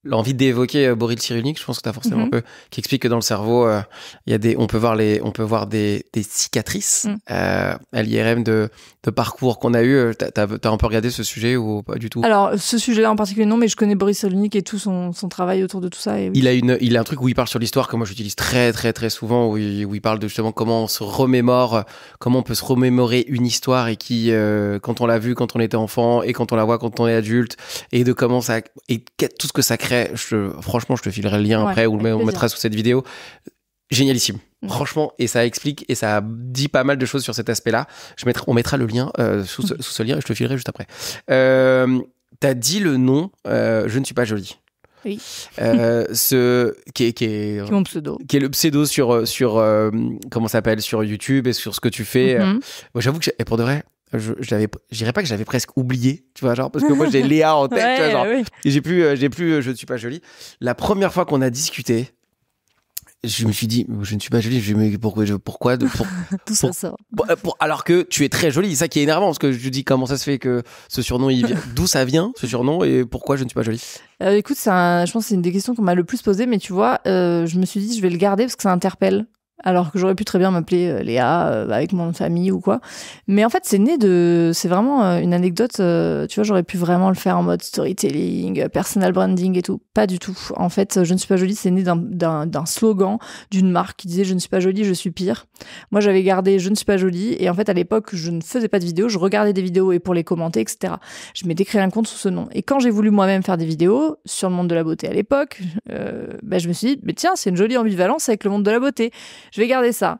B: l'envie d'évoquer Boris Cyrulnik, je pense que t'as forcément un peu, qui explique que dans le cerveau, il y a on peut voir des cicatrices à l'IRM de parcours qu'on a eu. T'as un peu regardé ce sujet ou pas du tout?
A: Alors, ce sujet-là en particulier, non, mais je connais Boris Cyrulnik et tout son travail autour de tout ça. Et oui.
B: Il a un truc où il parle sur l'histoire que moi j'utilise très très très souvent, où il parle de justement comment on se remémore, comment on peut se remémorer une histoire et qui, quand on l'a vue quand on était enfant et quand on la voit quand on est adulte, et de comment ça, et tout ce que ça crée. Franchement, je te filerai le lien après, ou on mettra sous cette vidéo. Génialissime. Franchement, et ça explique et ça dit pas mal de choses sur cet aspect-là. On mettra le lien sous ce lien et je te filerai juste après. T'as dit le nom Je ne suis pas jolie.
A: Oui.
B: Qui est
A: mon pseudo.
B: Qui est le pseudo sur comment ça s'appelle, sur YouTube et sur ce que tu fais. Moi, j'avoue que pour de vrai, je dirais pas que j'avais presque oublié, tu vois, genre, parce que moi j'ai Léa en tête, tu vois, genre, oui. Et j'ai plus je ne suis pas jolie. La première fois qu'on a discuté, je me suis dit, je ne suis pas jolie. Je me dis, pourquoi
A: tout ça sort.
B: Alors que tu es très jolie. C'est ça qui est énervant, parce que je dis, comment ça se fait que ce surnom, d'où ça vient, ce surnom, et pourquoi je ne suis pas jolie?
A: Écoute, je pense que c'est une des questions qu'on m'a le plus posée, mais tu vois, je me suis dit, je vais le garder parce que ça interpelle. Alors que j'aurais pu très bien m'appeler Léa avec mon nom de famille ou quoi. Mais en fait, c'est vraiment une anecdote. Tu vois, j'aurais pu vraiment le faire en mode storytelling, personal branding et tout. Pas du tout. En fait, je ne suis pas jolie, c'est né d'un slogan d'une marque qui disait je ne suis pas jolie, je suis pire. Moi, j'avais gardé je ne suis pas jolie. Et en fait, à l'époque, je ne faisais pas de vidéos, je regardais des vidéos et pour les commenter, etc. Je m'étais créé un compte sous ce nom. Et quand j'ai voulu moi-même faire des vidéos sur le monde de la beauté à l'époque, je me suis dit, mais tiens, c'est une jolie ambivalence avec le monde de la beauté. Je vais garder ça.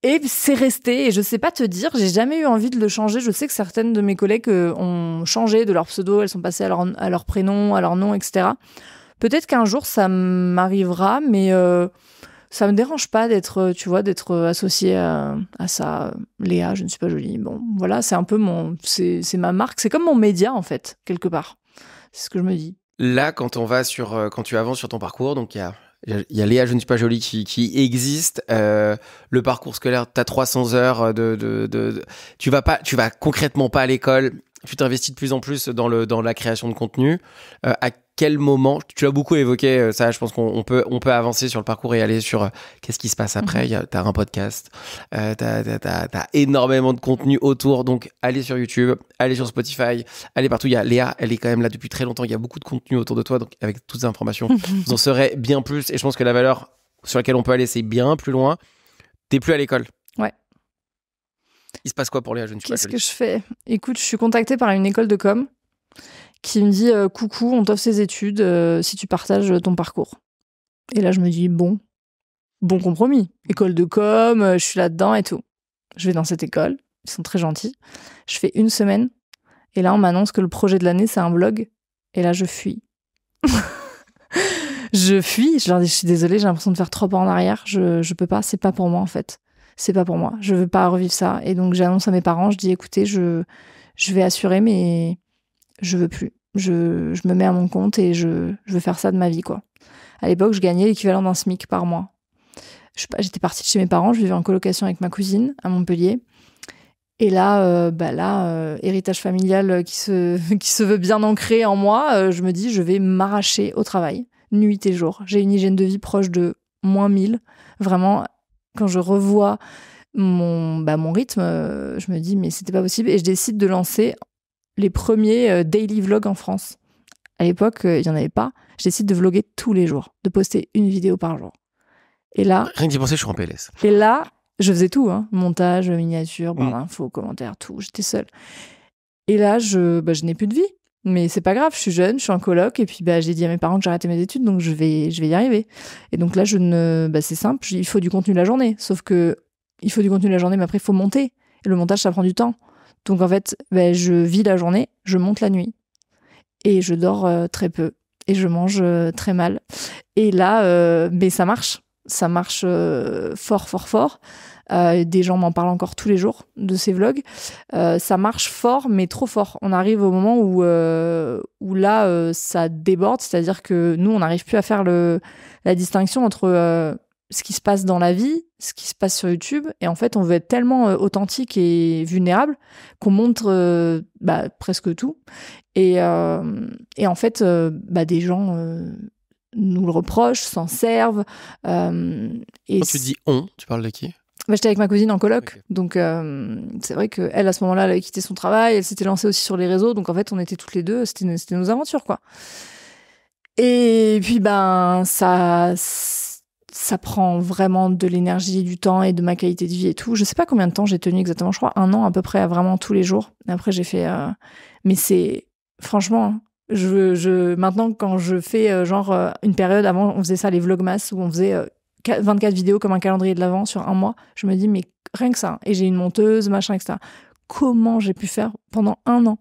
A: Et c'est resté, et je sais pas te dire, j'ai jamais eu envie de le changer. Je sais que certaines de mes collègues ont changé de leur pseudo, elles sont passées à leur prénom, à leur nom, etc. Peut-être qu'un jour ça m'arrivera, mais ça me dérange pas d'être associée à ça. Léa, je ne suis pas jolie. Bon, voilà, c'est un peu c'est ma marque, c'est comme mon média en fait, quelque part. C'est ce que je me dis.
B: Là, quand tu avances sur ton parcours, donc il y a Léa, je ne suis pas jolie qui existe. Le parcours scolaire, t'as 300 heures tu vas concrètement pas à l'école. Tu t'investis de plus en plus dans la création de contenu. À quel moment, tu l'as beaucoup évoqué, ça, je pense qu'on peut avancer sur le parcours et aller sur qu'est-ce qui se passe après. T'as un podcast, t'as énormément de contenu autour, donc allez sur YouTube, allez sur Spotify, allez partout. Il y a Léa, elle est quand même là depuis très longtemps, il y a beaucoup de contenu autour de toi, donc avec toutes ces informations, vous en saurez bien plus, et je pense que la valeur sur laquelle on peut aller, c'est bien plus loin. T'es plus à l'école.
A: Ouais.
B: Il se passe quoi pour Léa? Je ne suis pas
A: Qu'est-ce que je fais? Écoute, je suis contactée par une école de com qui me dit coucou, on t'offre ces études si tu partages ton parcours. Et là, je me dis bon compromis. École de com, je suis là-dedans et tout. Je vais dans cette école, ils sont très gentils. Je fais 1 semaine et là, on m'annonce que le projet de l'année, c'est un blog. Et là, je fuis. Je fuis, je leur dis je suis désolée, j'ai l'impression de faire 3 pas en arrière. Je peux pas, c'est pas pour moi en fait. C'est pas pour moi. Je veux pas revivre ça. Et donc, j'annonce à mes parents, je dis écoutez, je vais assurer, mais je veux plus. Je me mets à mon compte et je veux faire ça de ma vie, quoi. À l'époque, je gagnais l'équivalent d'un SMIC par mois. J'étais partie de chez mes parents, je vivais en colocation avec ma cousine à Montpellier. Et là, héritage familial qui se veut bien ancré en moi, je me dis, je vais m'arracher au travail, nuit et jour. J'ai une hygiène de vie proche de -1000. Vraiment, quand je revois mon rythme, je me dis, mais c'était pas possible. Et je décide de lancer les premiers daily vlogs en France. À l'époque, il n'y en avait pas. Je décide de vlogger tous les jours, de poster une vidéo par jour. Et là...
B: Rien que d'y penser, je suis en PLS.
A: Et là, je faisais tout, hein. Montage, miniature, barre d'infos, commentaires, tout. J'étais seule. Et là, je n'ai plus de vie. Mais c'est pas grave, je suis jeune, je suis en coloc. Et puis, j'ai dit à mes parents que j'arrêtais mes études, donc je vais y arriver. Et donc là, c'est simple, il faut du contenu la journée. Sauf que il faut du contenu la journée, mais après, il faut monter. Et le montage, ça prend du temps. Donc en fait, je vis la journée, je monte la nuit. Et je dors très peu. Et je mange très mal. Et là, ça marche. Ça marche fort, fort, fort. Des gens m'en parlent encore tous les jours de ces vlogs. Ça marche fort, mais trop fort. On arrive au moment où là, ça déborde. C'est-à-dire que nous, on n'arrive plus à faire la distinction entre ce qui se passe dans la vie, ce qui se passe sur YouTube. Et en fait, on veut être tellement authentique et vulnérable qu'on montre presque tout. Et en fait, des gens nous le reprochent, s'en servent. Et
B: quand tu dis on, tu parles de qui?
A: J'étais avec ma cousine en coloc.
B: Okay.
A: Donc, c'est vrai qu'elle, à ce moment-là, elle avait quitté son travail. Elle s'était lancée aussi sur les réseaux. Donc, en fait, on était toutes les deux. C'était nos aventures, quoi. Et puis, ça prend vraiment de l'énergie, du temps et de ma qualité de vie et tout. Je sais pas combien de temps j'ai tenu exactement. Je crois 1 an à peu près, à vraiment tous les jours. Et après, j'ai fait... Mais c'est... Franchement, maintenant, quand je fais une période, avant, on faisait ça, les vlogmas, où on faisait 24 vidéos comme un calendrier de l'Avent sur 1 mois. Je me dis, mais rien que ça. Et j'ai une monteuse, machin, etc. Comment j'ai pu faire pendant 1 an?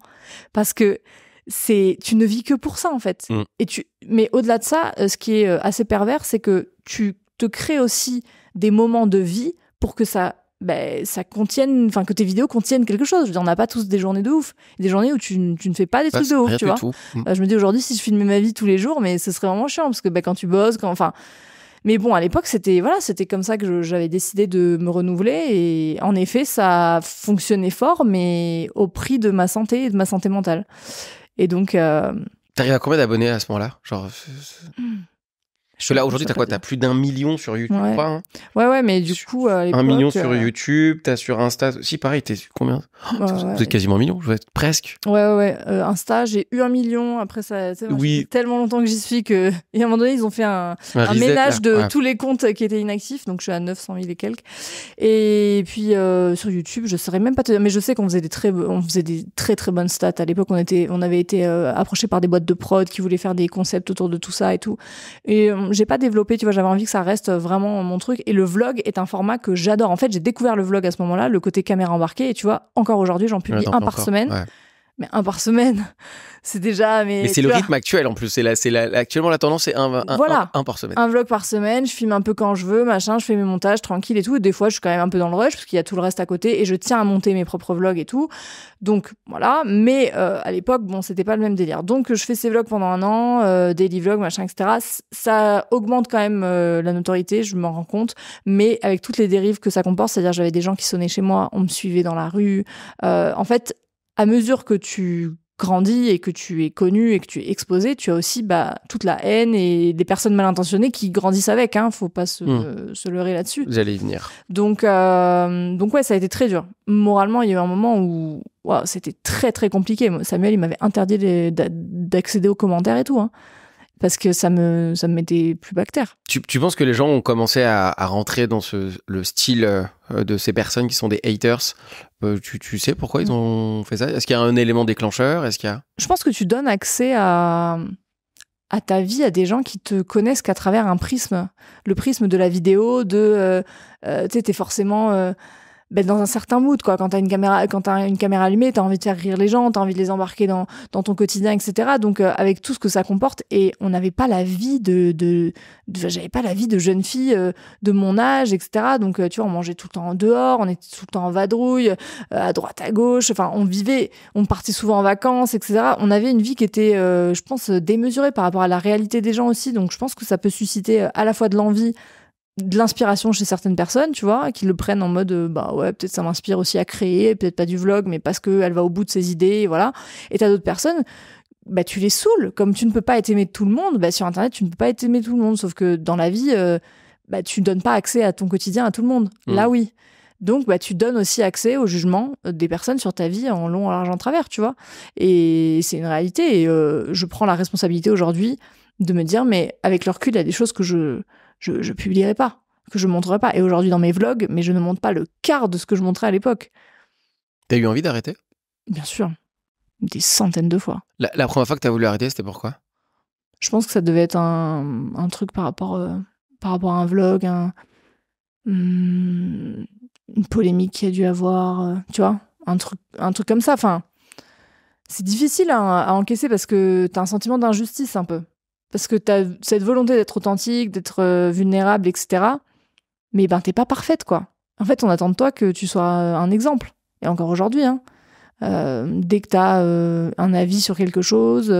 A: Parce que tu ne vis que pour ça, en fait. Mais au-delà de ça, ce qui est assez pervers, c'est que tu te crées aussi des moments de vie pour que ça contienne, enfin que tes vidéos contiennent quelque chose. Je veux dire, on n'a pas tous des journées de ouf, des journées où tu ne fais pas des trucs de ouf, tu vois. Je me dis aujourd'hui, si je filmais ma vie tous les jours, mais ce serait vraiment chiant parce que quand tu bosses, mais bon, à l'époque, c'était comme ça que j'avais décidé de me renouveler et en effet, ça fonctionnait fort, mais au prix de ma santé et de ma santé mentale. Et donc,
B: t'arrives à combien d'abonnés à ce moment-là, genre? Parce que là, aujourd'hui, t'as quoi? T'as plus d'1 million sur YouTube,
A: ouais.
B: Pas, hein
A: ouais, mais du coup, à l'époque...
B: 1 million sur YouTube, t'as sur Insta... Si, pareil, t'es combien? Vous êtes quasiment 1 million, je vais être presque.
A: Ouais. Insta, j'ai eu 1 million. Après, ça fait tellement longtemps que j'y suis que... Et à un moment donné, ils ont fait un ménage de tous les comptes qui étaient inactifs. Donc, je suis à 900 000 et quelques. Et puis, sur YouTube, je saurais même pas te dire. Mais je sais qu'on faisait des très, très bonnes stats. À l'époque, on avait été approchés par des boîtes de prod qui voulaient faire des concepts autour de tout ça et tout. Et j'ai pas développé, tu vois, j'avais envie que ça reste vraiment mon truc. Et le vlog est un format que j'adore. En fait, j'ai découvert le vlog à ce moment-là, le côté caméra embarquée. Et tu vois, encore aujourd'hui, j'en publie un par semaine. Ouais. Mais 1 par semaine, c'est déjà... Mais
B: c'est le rythme actuel en plus. Actuellement, la tendance, c'est un par semaine.
A: Un vlog par semaine, je filme un peu quand je veux, machin, je fais mes montages tranquille et tout. Et des fois, je suis quand même un peu dans le rush parce qu'il y a tout le reste à côté et je tiens à monter mes propres vlogs et tout. Donc, voilà. Mais à l'époque, c'était pas le même délire. Donc, je fais ces vlogs pendant 1 an, daily vlog, machin, etc. Ça augmente quand même la notoriété, je m'en rends compte. Mais avec toutes les dérives que ça comporte, c'est-à-dire j'avais des gens qui sonnaient chez moi, on me suivait dans la rue. En fait... À mesure que tu grandis et que tu es connu et que tu es exposé, tu as aussi toute la haine et des personnes mal intentionnées qui grandissent avec. Faut pas se leurrer là-dessus.
B: J'allais y venir.
A: Donc ouais, ça a été très dur. Moralement, il y a eu un moment où c'était très très compliqué. Samuel, il m'avait interdit d'accéder aux commentaires et tout, parce que ça me mettait plus bactère.
B: Tu penses que les gens ont commencé à rentrer dans le style de ces personnes qui sont des haters? Tu sais pourquoi ils ont fait ça? Est-ce qu'il y a un élément déclencheur?
A: Je pense que tu donnes accès à ta vie à des gens qui te connaissent qu'à travers un prisme. Le prisme de la vidéo, tu sais, t'es forcément dans un certain mood, quoi. Quand t'as une caméra allumée, t'as envie de faire rire les gens, t'as envie de les embarquer dans ton quotidien, etc. Donc, avec tout ce que ça comporte, et on n'avait pas la vie j'avais pas la vie de jeune fille de mon âge, etc. Donc, tu vois, on mangeait tout le temps en dehors, on était tout le temps en vadrouille, à droite, à gauche. Enfin, on partait souvent en vacances, etc. On avait une vie qui était, je pense, démesurée par rapport à la réalité des gens aussi. Donc, je pense que ça peut susciter à la fois de l'envie, de l'inspiration chez certaines personnes, tu vois, qui le prennent en mode ouais, peut-être ça m'inspire aussi à créer, peut-être pas du vlog, mais parce qu'elle va au bout de ses idées, voilà. Et t'as d'autres personnes, tu les saoules. Comme tu ne peux pas être aimé de tout le monde, sur Internet, tu ne peux pas être aimé de tout le monde. Sauf que dans la vie, tu donnes pas accès à ton quotidien à tout le monde. Là, oui. Donc, tu donnes aussi accès au jugement des personnes sur ta vie en long, en large, en travers, tu vois. Et c'est une réalité. Et je prends la responsabilité aujourd'hui de me dire, mais avec le recul, il y a des choses que je publierai pas, que je montrerai pas. Et aujourd'hui, dans mes vlogs, mais je ne montre pas le quart de ce que je montrais à l'époque.
B: T'as eu envie d'arrêter?
A: Bien sûr. Des centaines de fois.
B: La première fois que t'as voulu arrêter, c'était pourquoi?
A: Je pense que ça devait être un truc par rapport à un vlog, une polémique qu'il y a dû avoir, tu vois, un truc comme ça. Enfin, c'est difficile à encaisser parce que t'as un sentiment d'injustice un peu. Parce que t'as cette volonté d'être authentique, d'être vulnérable, etc. Mais t'es pas parfaite, quoi. En fait, on attend de toi que tu sois un exemple. Et encore aujourd'hui, dès que t'as un avis sur quelque chose,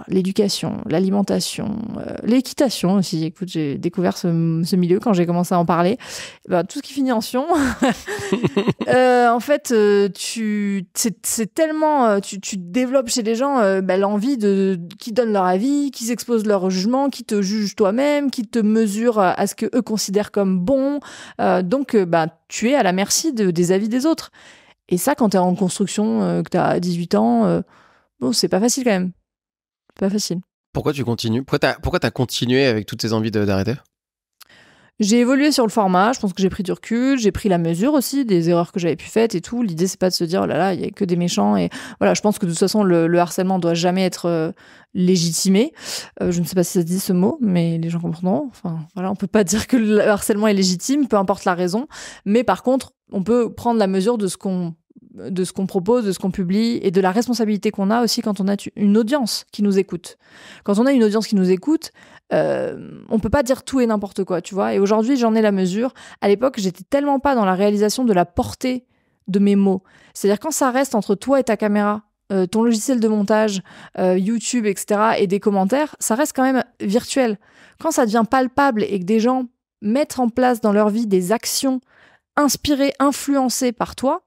A: l'éducation, l'alimentation, l'équitation aussi. Écoute, j'ai découvert ce milieu quand j'ai commencé à en parler. Tout ce qui finit en sion. En fait, c'est tellement, tu développes chez les gens l'envie qui donnent leur avis, qui s'exposent leur jugement, qui te jugent toi-même, qui te mesurent à ce que eux considèrent comme bon. Donc, tu es à la merci des avis des autres. Et ça, quand t'es en construction, que t'as 18 ans, c'est pas facile quand même. Pas facile.
B: Pourquoi tu continues? Pourquoi t'as continué avec toutes ces envies d'arrêter?
A: J'ai évolué sur le format, je pense que j'ai pris du recul, j'ai pris la mesure aussi des erreurs que j'avais pu faire et tout. L'idée, c'est pas de se dire, oh là là, il y a que des méchants. Et voilà, je pense que de toute façon, le harcèlement doit jamais être légitimé. Je ne sais pas si ça se dit ce mot, mais les gens comprendront. Enfin, voilà, on peut pas dire que le harcèlement est légitime, peu importe la raison. Mais par contre, on peut prendre la mesure de ce qu'on propose, de ce qu'on publie et de la responsabilité qu'on a aussi quand on a une audience qui nous écoute. Quand on a une audience qui nous écoute, on peut pas dire tout et n'importe quoi, tu vois. Et aujourd'hui, j'en ai la mesure. À l'époque, j'étais tellement pas dans la réalisation de la portée de mes mots. C'est-à-dire quand ça reste entre toi et ta caméra, ton logiciel de montage, YouTube, etc., et des commentaires, ça reste quand même virtuel. Quand ça devient palpable et que des gens mettent en place dans leur vie des actions inspirées, influencées par toi,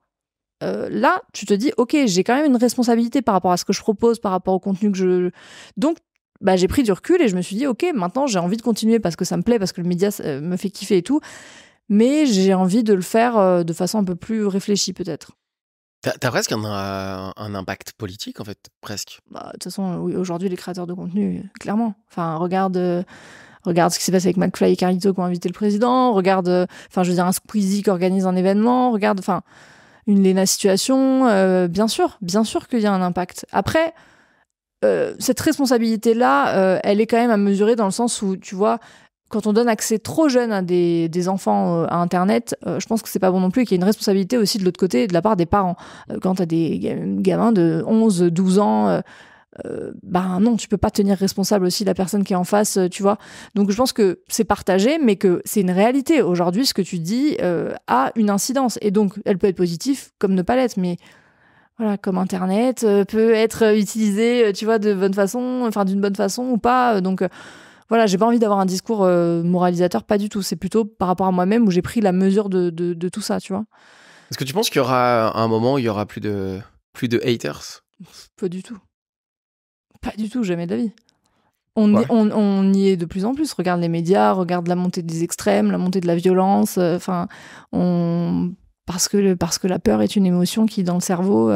A: là, tu te dis, ok, j'ai quand même une responsabilité par rapport à ce que je propose, par rapport au contenu que je... Donc, j'ai pris du recul et je me suis dit, ok, maintenant j'ai envie de continuer parce que ça me plaît, parce que le média me fait kiffer et tout, mais j'ai envie de le faire de façon un peu plus réfléchie peut-être.
B: T'as presque un impact politique, en fait, presque.
A: De toute façon, oui, aujourd'hui, les créateurs de contenu, clairement. Enfin, regarde ce qui s'est passé avec McFly et Carlito qui ont invité le président, regarde, je veux dire, un Squeezie qui organise un événement, regarde, une Léna Situation, bien sûr qu'il y a un impact. Après, cette responsabilité-là, elle est quand même à mesurer dans le sens où, tu vois, quand on donne accès trop jeune à des enfants à Internet, je pense que c'est pas bon non plus et qu'il y a une responsabilité aussi de l'autre côté, de la part des parents. Quand t'as des gamins de 11, 12 ans, non, tu peux pas tenir responsable aussi la personne qui est en face, tu vois. Donc je pense que c'est partagé, mais que c'est une réalité. Aujourd'hui, ce que tu dis a une incidence. Et donc, elle peut être positive comme ne pas l'être, mais... Voilà, comme Internet peut être utilisé, tu vois, d'une bonne façon ou pas. Donc, voilà, j'ai pas envie d'avoir un discours moralisateur, pas du tout. C'est plutôt par rapport à moi-même où j'ai pris la mesure de tout ça, tu vois.
B: Est-ce que tu penses qu'il y aura un moment où il y aura plus de haters?
A: Pas du tout. Pas du tout, jamais de la vie.
B: Ouais.
A: On y est de plus en plus. Regarde les médias, regarde la montée des extrêmes, la montée de la violence. Parce que la peur est une émotion qui, dans le cerveau,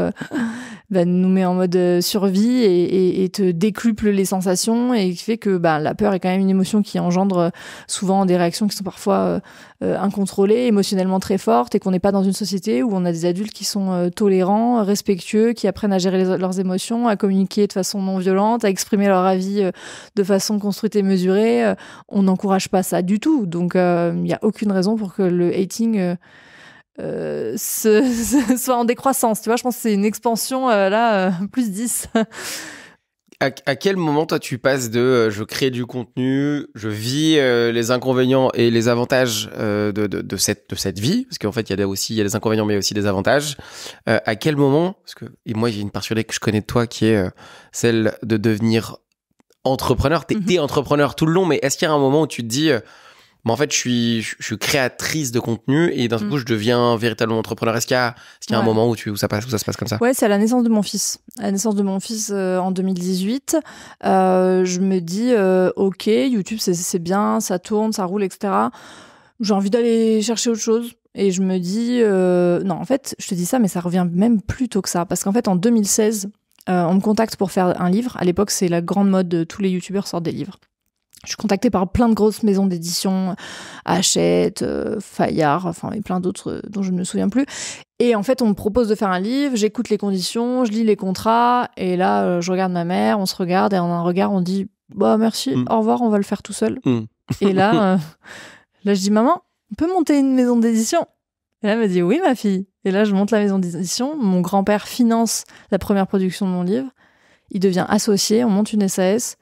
A: nous met en mode survie et te décuple les sensations et qui fait que la peur est quand même une émotion qui engendre souvent des réactions qui sont parfois incontrôlées, émotionnellement très fortes, et qu'on n'est pas dans une société où on a des adultes qui sont tolérants, respectueux, qui apprennent à gérer leurs émotions, à communiquer de façon non violente, à exprimer leur avis de façon construite et mesurée. On n'encourage pas ça du tout. Donc il n'y a aucune raison pour que le hating soit en décroissance. Tu vois, je pense que c'est une expansion plus 10.
B: À quel moment, toi, tu passes de je crée du contenu, je vis les inconvénients et les avantages de cette vie, parce qu'en fait, il y a les inconvénients, mais aussi des avantages. À quel moment, et moi, j'ai une particularité que je connais de toi qui est celle de devenir entrepreneur. T'es entrepreneur tout le long, mais est-ce qu'il y a un moment où tu te dis... en fait, je suis créatrice de contenu et d'un coup, je deviens véritablement entrepreneur. Est-ce qu'il y a un moment où ça se passe comme ça?
A: Ouais, c'est à la naissance de mon fils. À la naissance de mon fils en 2018, je me dis, ok, YouTube, c'est bien, ça tourne, ça roule, etc. J'ai envie d'aller chercher autre chose. Et je me dis, non, en fait, je te dis ça, mais ça revient même plus tôt que ça. Parce qu'en fait, en 2016, on me contacte pour faire un livre. À l'époque, c'est la grande mode, tous les youtubeurs sortent des livres. Je suis contactée par plein de grosses maisons d'édition, Hachette, Fayard, et plein d'autres dont je ne me souviens plus. Et en fait, on me propose de faire un livre, j'écoute les conditions, je lis les contrats, et là, je regarde ma mère, on se regarde, et en un regard, on dit « merci, au revoir, on va le faire tout seul. » Et là, je dis « Maman, on peut monter une maison d'édition ?» Et là, elle me dit « Oui, ma fille. » Et là, je monte la maison d'édition, mon grand-père finance la première production de mon livre, il devient associé, on monte une SAS.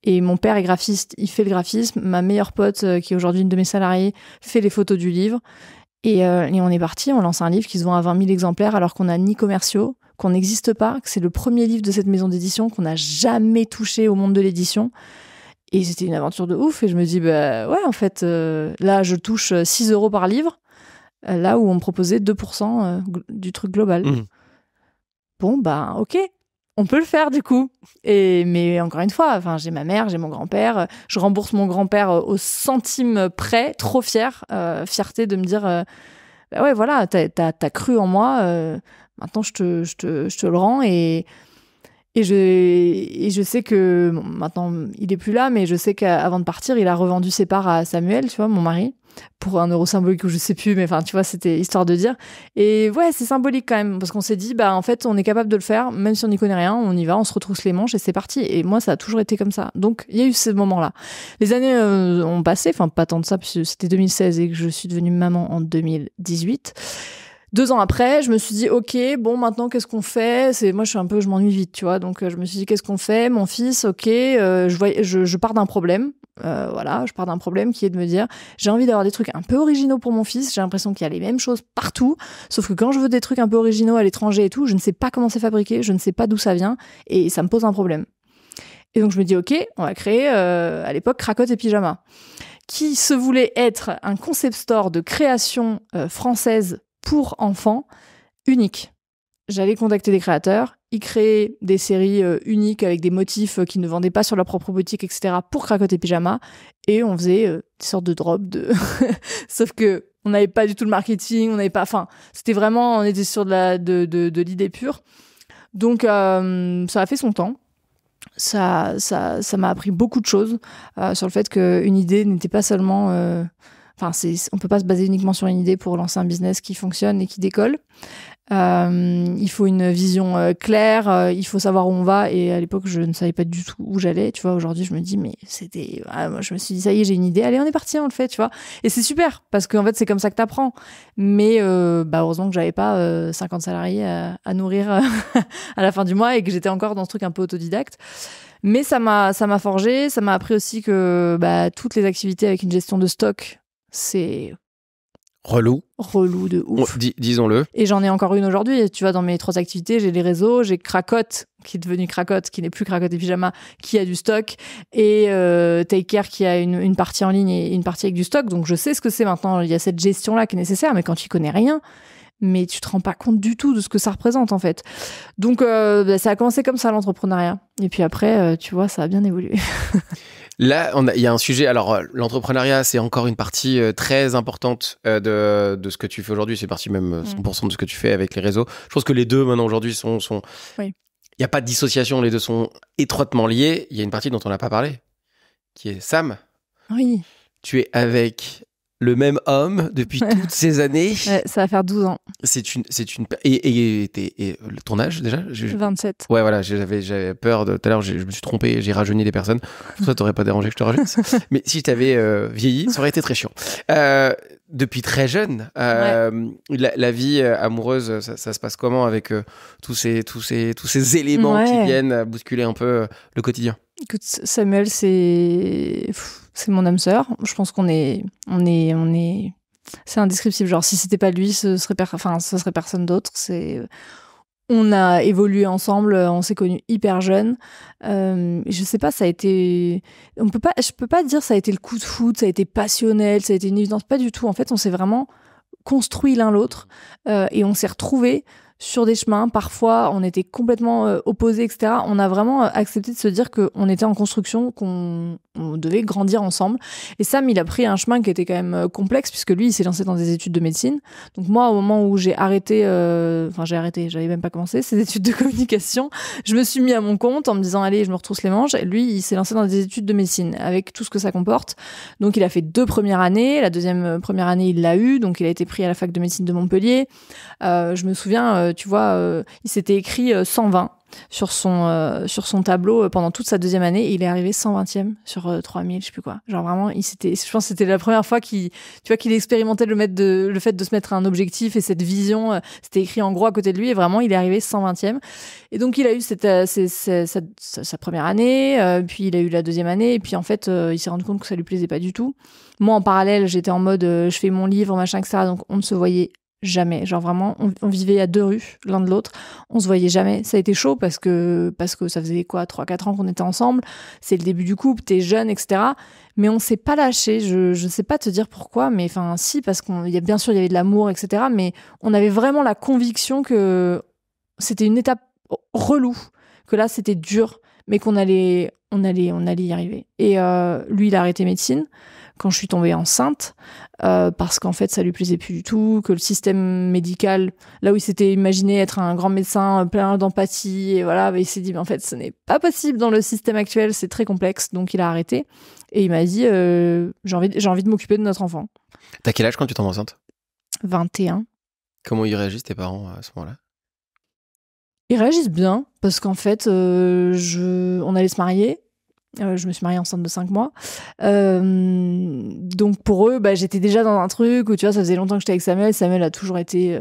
A: Et mon père est graphiste, il fait le graphisme. Ma meilleure pote, qui est aujourd'hui une de mes salariées, fait les photos du livre. Et on est parti, on lance un livre qui se vend à 20 000 exemplaires alors qu'on n'a ni commerciaux, qu'on n'existe pas, que c'est le premier livre de cette maison d'édition, qu'on n'a jamais touché au monde de l'édition. Et c'était une aventure de ouf. Et je me dis, ouais, en fait, là, je touche 6 € par livre, là où on me proposait 2% du truc global. Bon, ok. On peut le faire du coup. Mais encore une fois, j'ai ma mère, j'ai mon grand-père, je rembourse mon grand-père au centime près, trop fière, fierté de me dire ouais, voilà, t'as cru en moi, maintenant je te le rends et je sais que maintenant il est plus là, mais je sais qu'avant de partir, il a revendu ses parts à Samuel, tu vois, mon mari, pour 1 € symbolique ou je sais plus, mais tu vois, c'était histoire de dire. Et ouais, c'est symbolique quand même, parce qu'on s'est dit, en fait, on est capable de le faire, même si on n'y connaît rien, on y va, on se retrousse les manches et c'est parti. Et moi, ça a toujours été comme ça. Donc, il y a eu ces moments-là. Les années ont passé, pas tant de ça, puisque c'était 2016 et que je suis devenue maman en 2018. 2 ans après, je me suis dit, ok, bon, maintenant, qu'est-ce qu'on fait? Moi, je m'ennuie vite, tu vois. Donc, je me suis dit, qu'est-ce qu'on fait? Mon fils, ok, je pars d'un problème. Je pars d'un problème qui est de me dire, j'ai envie d'avoir des trucs un peu originaux pour mon fils. J'ai l'impression qu'il y a les mêmes choses partout. Sauf que quand je veux des trucs un peu originaux à l'étranger et tout, je ne sais pas comment c'est fabriqué, je ne sais pas d'où ça vient et ça me pose un problème. Et donc, je me dis, ok, on va créer, à l'époque, Cracotte et Pyjama, qui se voulait être un concept store de création française pour enfants, unique. J'allais contacter des créateurs, ils créaient des séries uniques avec des motifs qu'ils ne vendaient pas sur leur propre boutique, etc. pour Cracotte et Pyjama, et on faisait des sortes de drops de... Sauf que on n'avait pas du tout le marketing, on n'avait pas... c'était vraiment... On était sur de l'idée pure. Donc, ça a fait son temps. Ça m'a appris beaucoup de choses sur le fait qu'une idée n'était pas seulement... on peut pas se baser uniquement sur une idée pour lancer un business qui fonctionne et qui décolle. Il faut une vision claire, il faut savoir où on va. Et à l'époque, je ne savais pas du tout où j'allais. Tu vois, aujourd'hui, je me dis, mais c'était... moi, je me suis dit, ça y est, j'ai une idée. Allez, on est parti, on le fait, tu vois. Et c'est super, parce qu'en fait, c'est comme ça que t'apprends. Mais heureusement que j'avais pas 50 salariés à nourrir à la fin du mois et que j'étais encore dans ce truc un peu autodidacte. Mais ça m'a forgé. Ça m'a appris aussi que toutes les activités avec une gestion de stock, c'est relou de ouf.
B: Disons-le.
A: Et j'en ai encore une aujourd'hui. Tu vois, dans mes 3 activités, j'ai les réseaux, j'ai Cracotte, qui est devenu Cracotte, qui n'est plus Cracotte et Pyjama, qui a du stock, et Take Care, qui a une partie en ligne et une partie avec du stock. Donc, je sais ce que c'est maintenant. Il y a cette gestion-là qui est nécessaire, mais quand tu connais rien, mais tu te rends pas compte du tout de ce que ça représente en fait. Donc ça a commencé comme ça l'entrepreneuriat. Et puis après, tu vois, ça a bien évolué.
B: Là, il y a un sujet. Alors, l'entrepreneuriat, c'est encore une partie très importante de ce que tu fais aujourd'hui. C'est partie même 100% de ce que tu fais avec les réseaux. Je pense que les deux, maintenant, aujourd'hui, sont...
A: Oui.
B: Il n'y a pas de dissociation. Les deux sont étroitement liés. Il y a une partie dont on n'a pas parlé, qui est Sam.
A: Oui.
B: Tu es avec le même homme depuis toutes ces années.
A: Ouais, ça va faire 12 ans.
B: Et ton âge déjà
A: 27.
B: Ouais, voilà, j'avais peur tout à l'heure, je me suis trompé, j'ai rajeuni des personnes. Ça t'aurait pas dérangé que je te rajeunisse. Mais si je t'avais vieilli, ça aurait été très chiant. Depuis très jeune, la vie amoureuse, ça se passe comment avec tous ces éléments qui viennent bousculer un peu le quotidien?
A: Écoute, Samuel, c'est mon âme sœur. Je pense qu'on est, c'est indescriptible. Genre, si c'était pas lui, ce serait personne d'autre. On a évolué ensemble, on s'est connus hyper jeunes. Je sais pas, ça a été, je peux pas dire ça a été le coup de foudre, ça a été passionnel, ça a été une évidence, pas du tout. En fait, on s'est vraiment construit l'un l'autre et on s'est retrouvés sur des chemins. Parfois, on était complètement opposés, etc. On a vraiment accepté de se dire qu'on était en construction, qu'on devait grandir ensemble. Et Sam, il a pris un chemin qui était quand même complexe, puisque lui, il s'est lancé dans des études de médecine. Donc moi, au moment où j'ai arrêté, j'avais même pas commencé ces études de communication, je me suis mis à mon compte en me disant, allez, je me retrousse les manches. Et lui, il s'est lancé dans des études de médecine, avec tout ce que ça comporte. Donc il a fait 2 premières années. La deuxième première année, il l'a eu. Donc il a été pris à la fac de médecine de Montpellier. Je me souviens, tu vois, il s'était écrit 120 sur son tableau pendant toute sa deuxième année et il est arrivé 120e sur 3000, je sais plus quoi. Genre vraiment, je pense que c'était la première fois qu'il expérimentait le fait de se mettre un objectif et cette vision, c'était écrit en gros à côté de lui et vraiment, il est arrivé 120e. Et donc, il a eu sa première année, puis il a eu la deuxième année et puis en fait, il s'est rendu compte que ça lui plaisait pas du tout. Moi, en parallèle, j'étais en mode, je fais mon livre, machin, etc. Donc, on ne se voyait jamais. Genre vraiment, on vivait à 2 rues, l'un de l'autre. On se voyait jamais. Ça a été chaud parce que ça faisait quoi, 3-4 ans qu'on était ensemble. C'est le début du couple, t'es jeune, etc. Mais on s'est pas lâché. Je sais pas te dire pourquoi, mais enfin, si, parce bien sûr, il y avait de l'amour, etc. Mais on avait vraiment la conviction que c'était une étape relou, que là, c'était dur, mais qu'on allait y arriver. Et lui, il a arrêté médecine quand je suis tombée enceinte, parce qu'en fait, ça lui plaisait plus du tout, que le système médical, là où il s'était imaginé être un grand médecin plein d'empathie, et voilà, il s'est dit, mais en fait, ce n'est pas possible dans le système actuel, c'est très complexe, donc il a arrêté. Et il m'a dit, j'ai envie de m'occuper de notre enfant.
B: T'as quel âge quand tu tombes enceinte?
A: 21.
B: Comment ils réagissent tes parents à ce moment-là?
A: Ils réagissent bien, parce qu'en fait, on allait se marier. Je me suis mariée enceinte de 5 mois. Donc pour eux, j'étais déjà dans un truc où, tu vois, ça faisait longtemps que j'étais avec Samuel. Samuel a toujours été...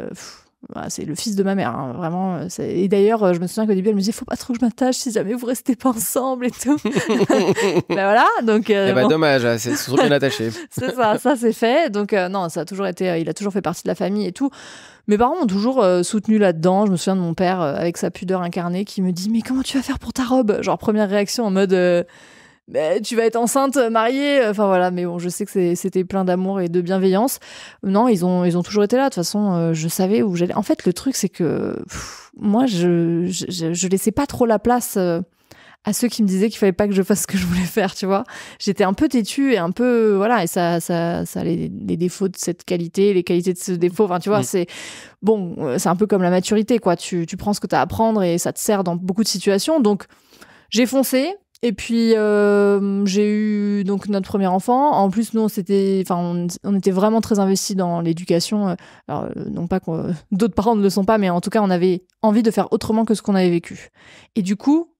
A: c'est le fils de ma mère, hein, vraiment. Et d'ailleurs, je me souviens qu'au début, elle me disait, faut pas trop que je m'attache si jamais vous restez pas ensemble et tout. Voilà, donc... bon.
B: Dommage, c'est toujours bien attaché.
A: C'est ça c'est fait. Donc non, ça a toujours été... il a toujours fait partie de la famille et tout. Mes parents m'ont toujours soutenu là-dedans. Je me souviens de mon père, avec sa pudeur incarnée, qui me dit, mais comment tu vas faire pour ta robe? Genre, première réaction en mode... tu vas être enceinte, mariée, enfin voilà, mais bon, je sais que c'était plein d'amour et de bienveillance. Non, ils ont toujours été là. De toute façon, je savais où j'allais. En fait, le truc, c'est que moi, je laissais pas trop la place à ceux qui me disaient qu'il fallait pas que je fasse ce que je voulais faire, tu vois. J'étais un peu têtue et un peu, voilà, et ça a les défauts de cette qualité, les qualités de ce défaut. Enfin, tu vois, c'est un peu comme la maturité, quoi. Tu prends ce que t'as à apprendre et ça te sert dans beaucoup de situations. Donc, j'ai foncé. Et puis j'ai eu donc notre premier enfant. En plus, nous, on était vraiment très investis dans l'éducation. Alors, non pas que d'autres parents ne le sont pas, mais en tout cas, on avait envie de faire autrement que ce qu'on avait vécu. Et du coup,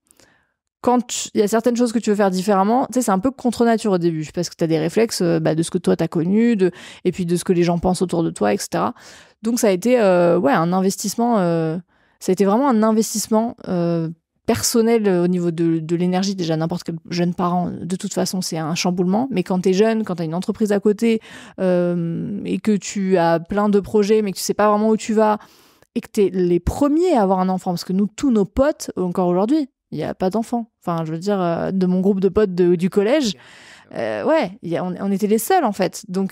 A: quand il y a certaines choses que tu veux faire différemment, tu sais, c'est un peu contre nature au début, parce que tu as des réflexes de ce que toi t'as connu, et puis de ce que les gens pensent autour de toi, etc. Donc ça a été un investissement. Ça a été vraiment un investissement. Personnel au niveau de l'énergie. Déjà, n'importe quel jeune parent, de toute façon, c'est un chamboulement. Mais quand t'es jeune, quand t'as une entreprise à côté et que tu as plein de projets, mais que tu sais pas vraiment où tu vas et que t'es les premiers à avoir un enfant, parce que nous, tous nos potes, encore aujourd'hui, Il y a pas d'enfants. Enfin, je veux dire, de mon groupe de potes du collège, on était les seuls en fait. Donc,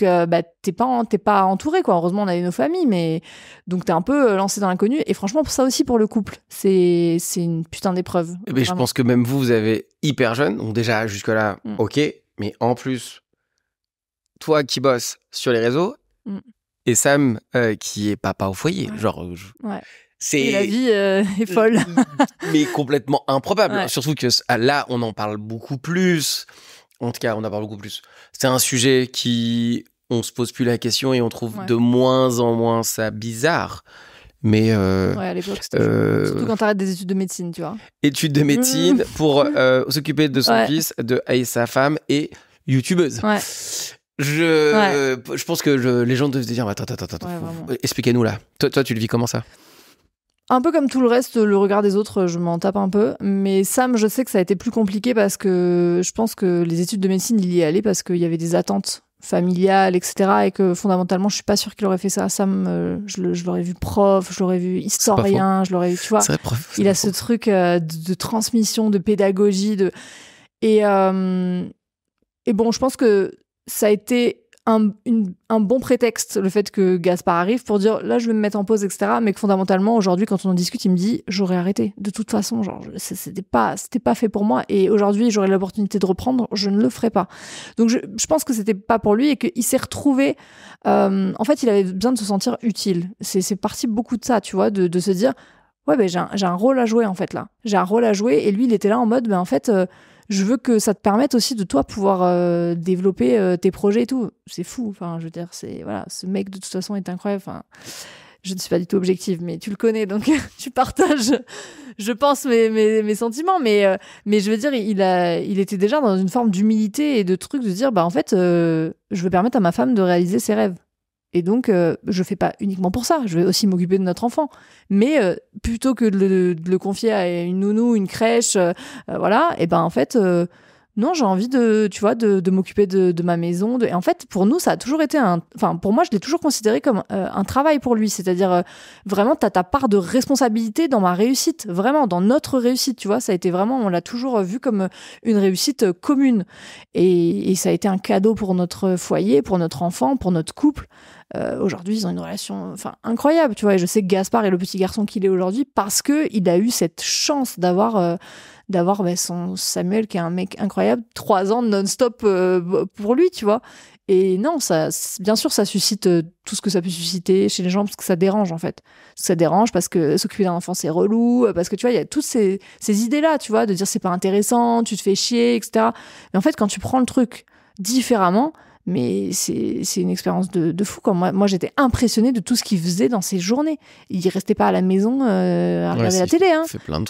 A: t'es pas entouré quoi. Heureusement, on avait nos familles, mais donc t'es un peu lancé dans l'inconnu. Et franchement, ça aussi pour le couple, c'est une putain d'épreuve.
B: Mais je pense que même vous avez hyper jeune, donc déjà jusque-là, ok. Mais en plus, toi qui bosses sur les réseaux et Sam qui est papa au foyer,
A: et la vie est folle.
B: Mais complètement improbable.
A: Ouais.
B: Surtout que là, on en parle beaucoup plus. En tout cas, on en parle beaucoup plus. C'est un sujet on se pose plus la question et on trouve de moins en moins ça bizarre. Mais
A: à l'époque, c'était surtout quand t'arrêtes des études de médecine, tu vois.
B: Études de médecine pour s'occuper de son fils, et sa femme et youtubeuse.
A: Ouais.
B: Je pense que les gens doivent se dire attends, expliquez-nous là. Toi, tu le vis comment ça?
A: Un peu comme tout le reste, le regard des autres, je m'en tape un peu. Mais Sam, je sais que ça a été plus compliqué parce que je pense que les études de médecine, il y est allé parce qu'il y avait des attentes familiales, etc. Et que fondamentalement, je suis pas sûre qu'il aurait fait ça. Sam, je l'aurais vu prof, je l'aurais vu historien, je l'aurais vu, tu vois.
B: C'est vrai, prof,
A: il a ce truc de transmission, de pédagogie, et bon, je pense que ça a été un bon prétexte, le fait que Gaspard arrive pour dire là je vais me mettre en pause, etc. Mais que fondamentalement aujourd'hui quand on en discute il me dit j'aurais arrêté de toute façon, genre c'était pas fait pour moi et aujourd'hui j'aurais l'opportunité de reprendre, je ne le ferai pas. Donc je pense que c'était pas pour lui et qu'il s'est retrouvé en fait il avait besoin de se sentir utile. C'est parti beaucoup de ça, tu vois, de se dire j'ai un rôle à jouer en fait là, j'ai un rôle à jouer et lui il était là en mode en fait je veux que ça te permette aussi de toi pouvoir développer tes projets et tout. C'est fou. Enfin, je veux dire, ce mec de toute façon est incroyable. Enfin, je ne suis pas du tout objective, mais tu le connais, donc tu partages, je pense, mes sentiments. Mais je veux dire, il était déjà dans une forme d'humilité et de truc de dire, en fait, je veux permettre à ma femme de réaliser ses rêves. Et donc, je fais pas uniquement pour ça. Je vais aussi m'occuper de notre enfant. Mais plutôt que de le confier à une nounou, une crèche, en fait, non, j'ai envie de m'occuper de ma maison. Et en fait, pour nous, ça a toujours été pour moi, je l'ai toujours considéré comme un travail pour lui. C'est-à-dire, vraiment, t'as ta part de responsabilité dans ma réussite. Vraiment, dans notre réussite, tu vois. Ça a été vraiment, on l'a toujours vu comme une réussite commune. Et ça a été un cadeau pour notre foyer, pour notre enfant, pour notre couple. Aujourd'hui, ils ont une relation incroyable, tu vois. Et je sais que Gaspard est le petit garçon qu'il est aujourd'hui parce qu'il a eu cette chance d'avoir son Samuel, qui est un mec incroyable, 3 ans non-stop pour lui, tu vois. Et non, bien sûr, ça suscite tout ce que ça peut susciter chez les gens parce que ça dérange, en fait. Ça dérange parce que s'occuper d'un enfant, c'est relou, parce que, tu vois, il y a toutes ces idées-là, tu vois, de dire c'est pas intéressant, tu te fais chier, etc. Mais en fait, quand tu prends le truc différemment, mais c'est une expérience de fou. Moi, j'étais impressionnée de tout ce qu'il faisait dans ses journées. Il restait pas à la maison à regarder la télé. Hein.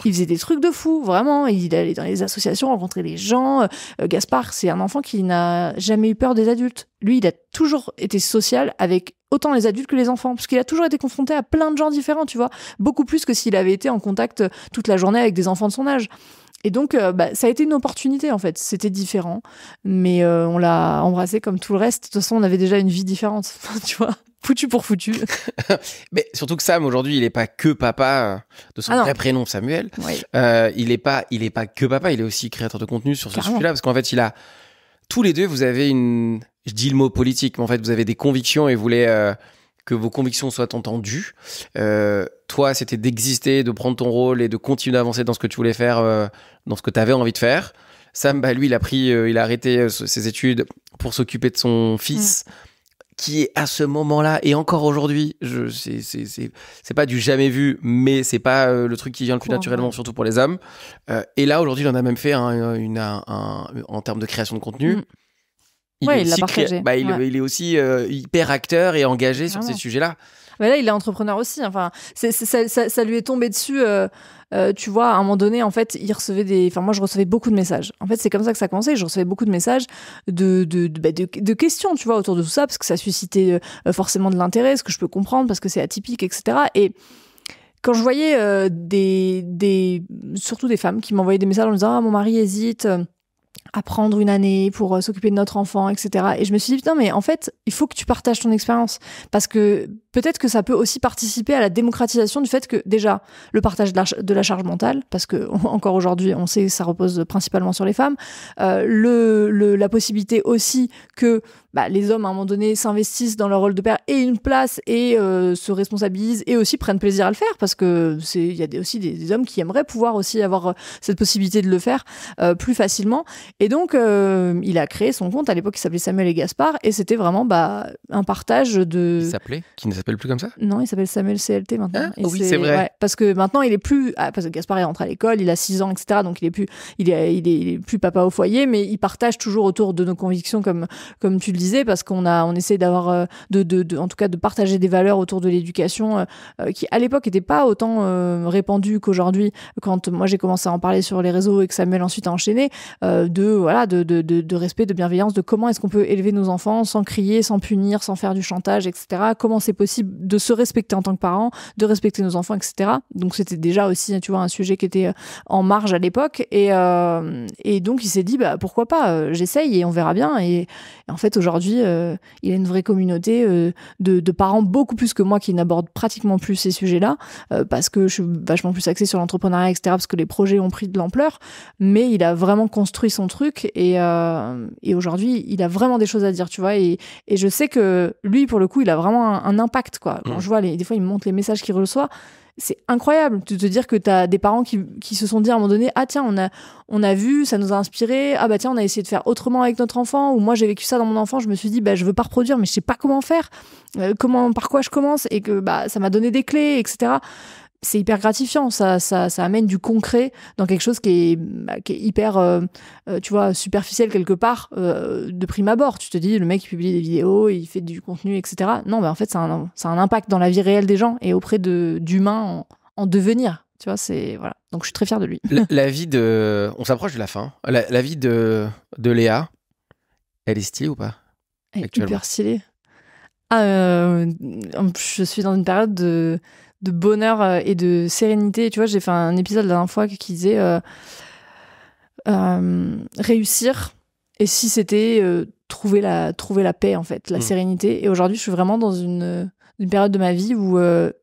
A: Il faisait des trucs de fou, vraiment. Il allait dans les associations, rencontrer les gens. Gaspard, c'est un enfant qui n'a jamais eu peur des adultes. Lui, il a toujours été social avec autant les adultes que les enfants, parce qu'il a toujours été confronté à plein de gens différents, tu vois. Beaucoup plus que s'il avait été en contact toute la journée avec des enfants de son âge. Et donc, ça a été une opportunité, en fait. C'était différent. Mais on l'a embrassé comme tout le reste. De toute façon, on avait déjà une vie différente. Tu vois, foutu pour foutu.
B: Mais surtout que Sam, aujourd'hui, il n'est pas que papa de son vrai prénom, Samuel.
A: Oui.
B: Il est pas que papa, il est aussi créateur de contenu sur ce sujet-là. Parce qu'en fait, tous les deux, vous avez je dis le mot politique, mais en fait, vous avez des convictions et vous voulez que vos convictions soient entendues. Toi, c'était d'exister, de prendre ton rôle et de continuer d'avancer dans ce que tu voulais faire, dans ce que tu avais envie de faire. Sam, lui, il a arrêté ses études pour s'occuper de son fils, qui est à ce moment-là, et encore aujourd'hui, c'est pas du jamais vu, mais c'est pas le truc qui vient le plus naturellement, surtout pour les hommes. Et là, aujourd'hui, il en a même fait en termes de création de contenu. Il l'a partagé. Il est aussi hyper acteur et engagé sur ces sujets-là.
A: Mais là, il est entrepreneur aussi. Enfin, ça lui est tombé dessus. Tu vois, à un moment donné, en fait, il recevait moi, je recevais beaucoup de messages. En fait, c'est comme ça que ça a commencé. Je recevais beaucoup de messages de questions, tu vois, autour de tout ça, parce que ça suscitait forcément de l'intérêt, ce que je peux comprendre, parce que c'est atypique, etc. Et quand je voyais surtout des femmes qui m'envoyaient des messages en me disant « Ah, mon mari hésite ». à prendre une année pour s'occuper de notre enfant, etc. Et je me suis dit, putain, mais en fait, il faut que tu partages ton expérience. Parce que peut-être que ça peut aussi participer à la démocratisation du fait que, déjà, le partage de la charge mentale, parce que encore aujourd'hui, on sait que ça repose principalement sur les femmes, la possibilité aussi que les hommes, à un moment donné, s'investissent dans leur rôle de père et une place et se responsabilisent et aussi prennent plaisir à le faire, parce que il y a aussi des hommes qui aimeraient pouvoir aussi avoir cette possibilité de le faire plus facilement. Et donc, il a créé son compte. À l'époque, il s'appelait Samuel et Gaspard. Et c'était vraiment un partage de...
B: Qui ne s'appelle plus comme ça ?
A: Non, il s'appelle Samuel CLT maintenant.
B: Ah, oui, c'est vrai.
A: Ouais, parce que maintenant, il est plus... parce que Gaspard est rentré à l'école, il a 6 ans, etc. Donc, il est plus papa au foyer, mais il partage toujours autour de nos convictions, comme tu le disais, parce qu'on essaie d'avoir... en tout cas, de partager des valeurs autour de l'éducation qui, à l'époque, n'étaient pas autant répandues qu'aujourd'hui. Quand moi, j'ai commencé à en parler sur les réseaux et que Samuel ensuite a enchaîné, de respect, de bienveillance, de comment est-ce qu'on peut élever nos enfants sans crier, sans punir, sans faire du chantage, etc. Comment c'est possible de se respecter en tant que parent, de respecter nos enfants, etc. Donc c'était déjà aussi, tu vois, un sujet qui était en marge à l'époque. Et donc il s'est dit, pourquoi pas, j'essaye et on verra bien. Et en fait, aujourd'hui, il a une vraie communauté de parents, beaucoup plus que moi, qui n'abordent pratiquement plus ces sujets-là, parce que je suis vachement plus axée sur l'entrepreneuriat, etc., parce que les projets ont pris de l'ampleur. Mais il a vraiment construit son truc et aujourd'hui il a vraiment des choses à dire, tu vois, et je sais que lui, pour le coup, il a vraiment un impact, quoi. Quand je vois des fois il me montre les messages qu'il reçoit, c'est incroyable de te dire que t'as des parents qui se sont dit à un moment donné, ah tiens, on a vu, ça nous a inspiré, ah bah tiens, on a essayé de faire autrement avec notre enfant, ou moi j'ai vécu ça dans mon enfant, je me suis dit je veux pas reproduire, mais je sais pas comment faire, par quoi je commence, et que ça m'a donné des clés, etc. C'est hyper gratifiant, ça amène du concret dans quelque chose qui est hyper, tu vois, superficiel quelque part, de prime abord. Tu te dis, le mec, il publie des vidéos, il fait du contenu, etc. Non, en fait, ça a un impact dans la vie réelle des gens et auprès d'humains en devenir. Tu vois, voilà. Donc, je suis très fière de lui.
B: La vie on s'approche de la fin. La vie de Léa, elle est stylée ou pas?
A: Elle est hyper stylée. Je suis dans une période de bonheur et de sérénité. Tu vois, j'ai fait un épisode la dernière fois qui disait réussir, et si c'était trouver la paix, en fait, la sérénité. Et aujourd'hui, je suis vraiment dans une période de ma vie où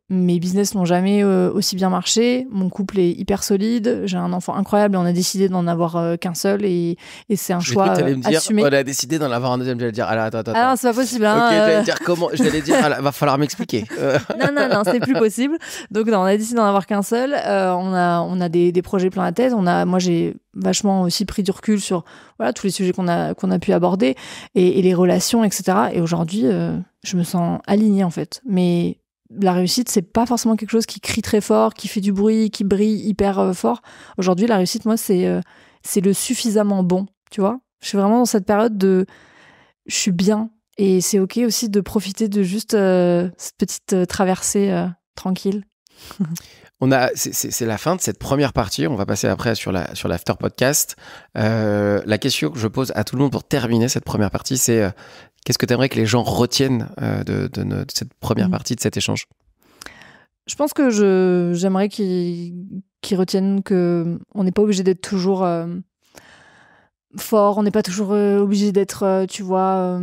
A: mes business n'ont jamais aussi bien marché, mon couple est hyper solide, j'ai un enfant incroyable et on a décidé d'en avoir qu'un seul, et c'est un choix assumé.
B: On a décidé d'en avoir un deuxième, j'allais dire, attends.
A: Ah non, c'est pas possible. Hein,
B: ok, j'allais dire comment, va falloir m'expliquer.
A: Non, c'est plus possible. Donc on a décidé d'en avoir qu'un seul, on a des projets plein la tête, moi j'ai vachement aussi pris du recul sur tous les sujets qu'on a pu aborder et les relations, etc. Et aujourd'hui, je me sens alignée, en fait. Mais la réussite, c'est pas forcément quelque chose qui crie très fort, qui fait du bruit, qui brille hyper fort. Aujourd'hui, la réussite, moi, c'est le suffisamment bon, tu vois. Je suis vraiment dans cette période je suis bien, et c'est ok aussi de profiter de juste cette petite traversée tranquille.
B: C'est la fin de cette première partie. On va passer après sur l'after podcast. La question que je pose à tout le monde pour terminer cette première partie, c'est qu'est-ce que tu aimerais que les gens retiennent de cette première partie de cet échange?
A: Je pense que j'aimerais qu'ils retiennent qu'on n'est pas obligé d'être toujours fort, on n'est pas toujours obligé d'être, tu vois,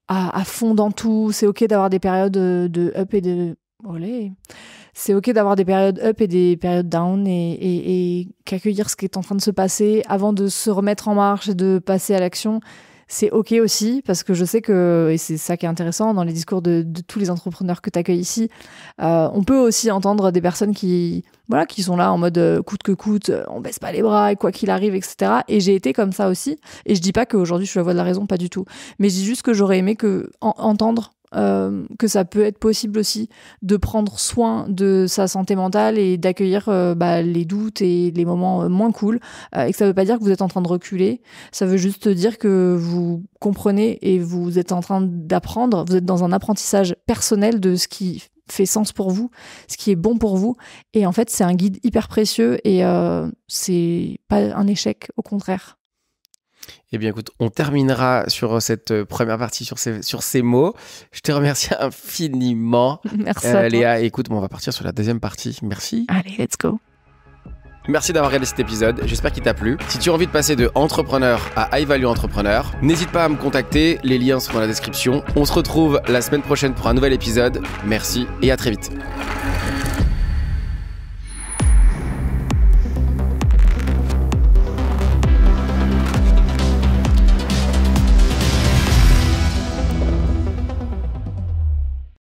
A: à fond dans tout. C'est ok d'avoir des périodes de up et de... Olé. C'est ok d'avoir des périodes up et des périodes down, et qu'accueillir ce qui est en train de se passer avant de se remettre en marche et de passer à l'action, c'est ok aussi, parce que je sais que, et c'est ça qui est intéressant dans les discours de tous les entrepreneurs que tu accueilles ici, on peut aussi entendre des personnes qui sont là en mode coûte que coûte, on baisse pas les bras et quoi qu'il arrive, etc. Et j'ai été comme ça aussi, et je dis pas qu'aujourd'hui je suis la voix de la raison, pas du tout, mais je dis juste que j'aurais aimé entendre que ça peut être possible aussi de prendre soin de sa santé mentale et d'accueillir les doutes et les moments moins cool, et que ça veut pas dire que vous êtes en train de reculer, ça veut juste dire que vous comprenez et vous êtes en train d'apprendre, vous êtes dans un apprentissage personnel de ce qui fait sens pour vous, ce qui est bon pour vous, et en fait c'est un guide hyper précieux, et c'est pas un échec, au contraire.
B: Eh bien, écoute, on terminera sur cette première partie, sur ces mots. Je te remercie infiniment.
A: Merci à toi.
B: Léa, écoute, on va partir sur la deuxième partie. Merci.
A: Allez, let's go.
B: Merci d'avoir regardé cet épisode, j'espère qu'il t'a plu. Si tu as envie de passer de entrepreneur à high value entrepreneur, n'hésite pas à me contacter, les liens sont dans la description. On se retrouve la semaine prochaine pour un nouvel épisode. Merci et à très vite.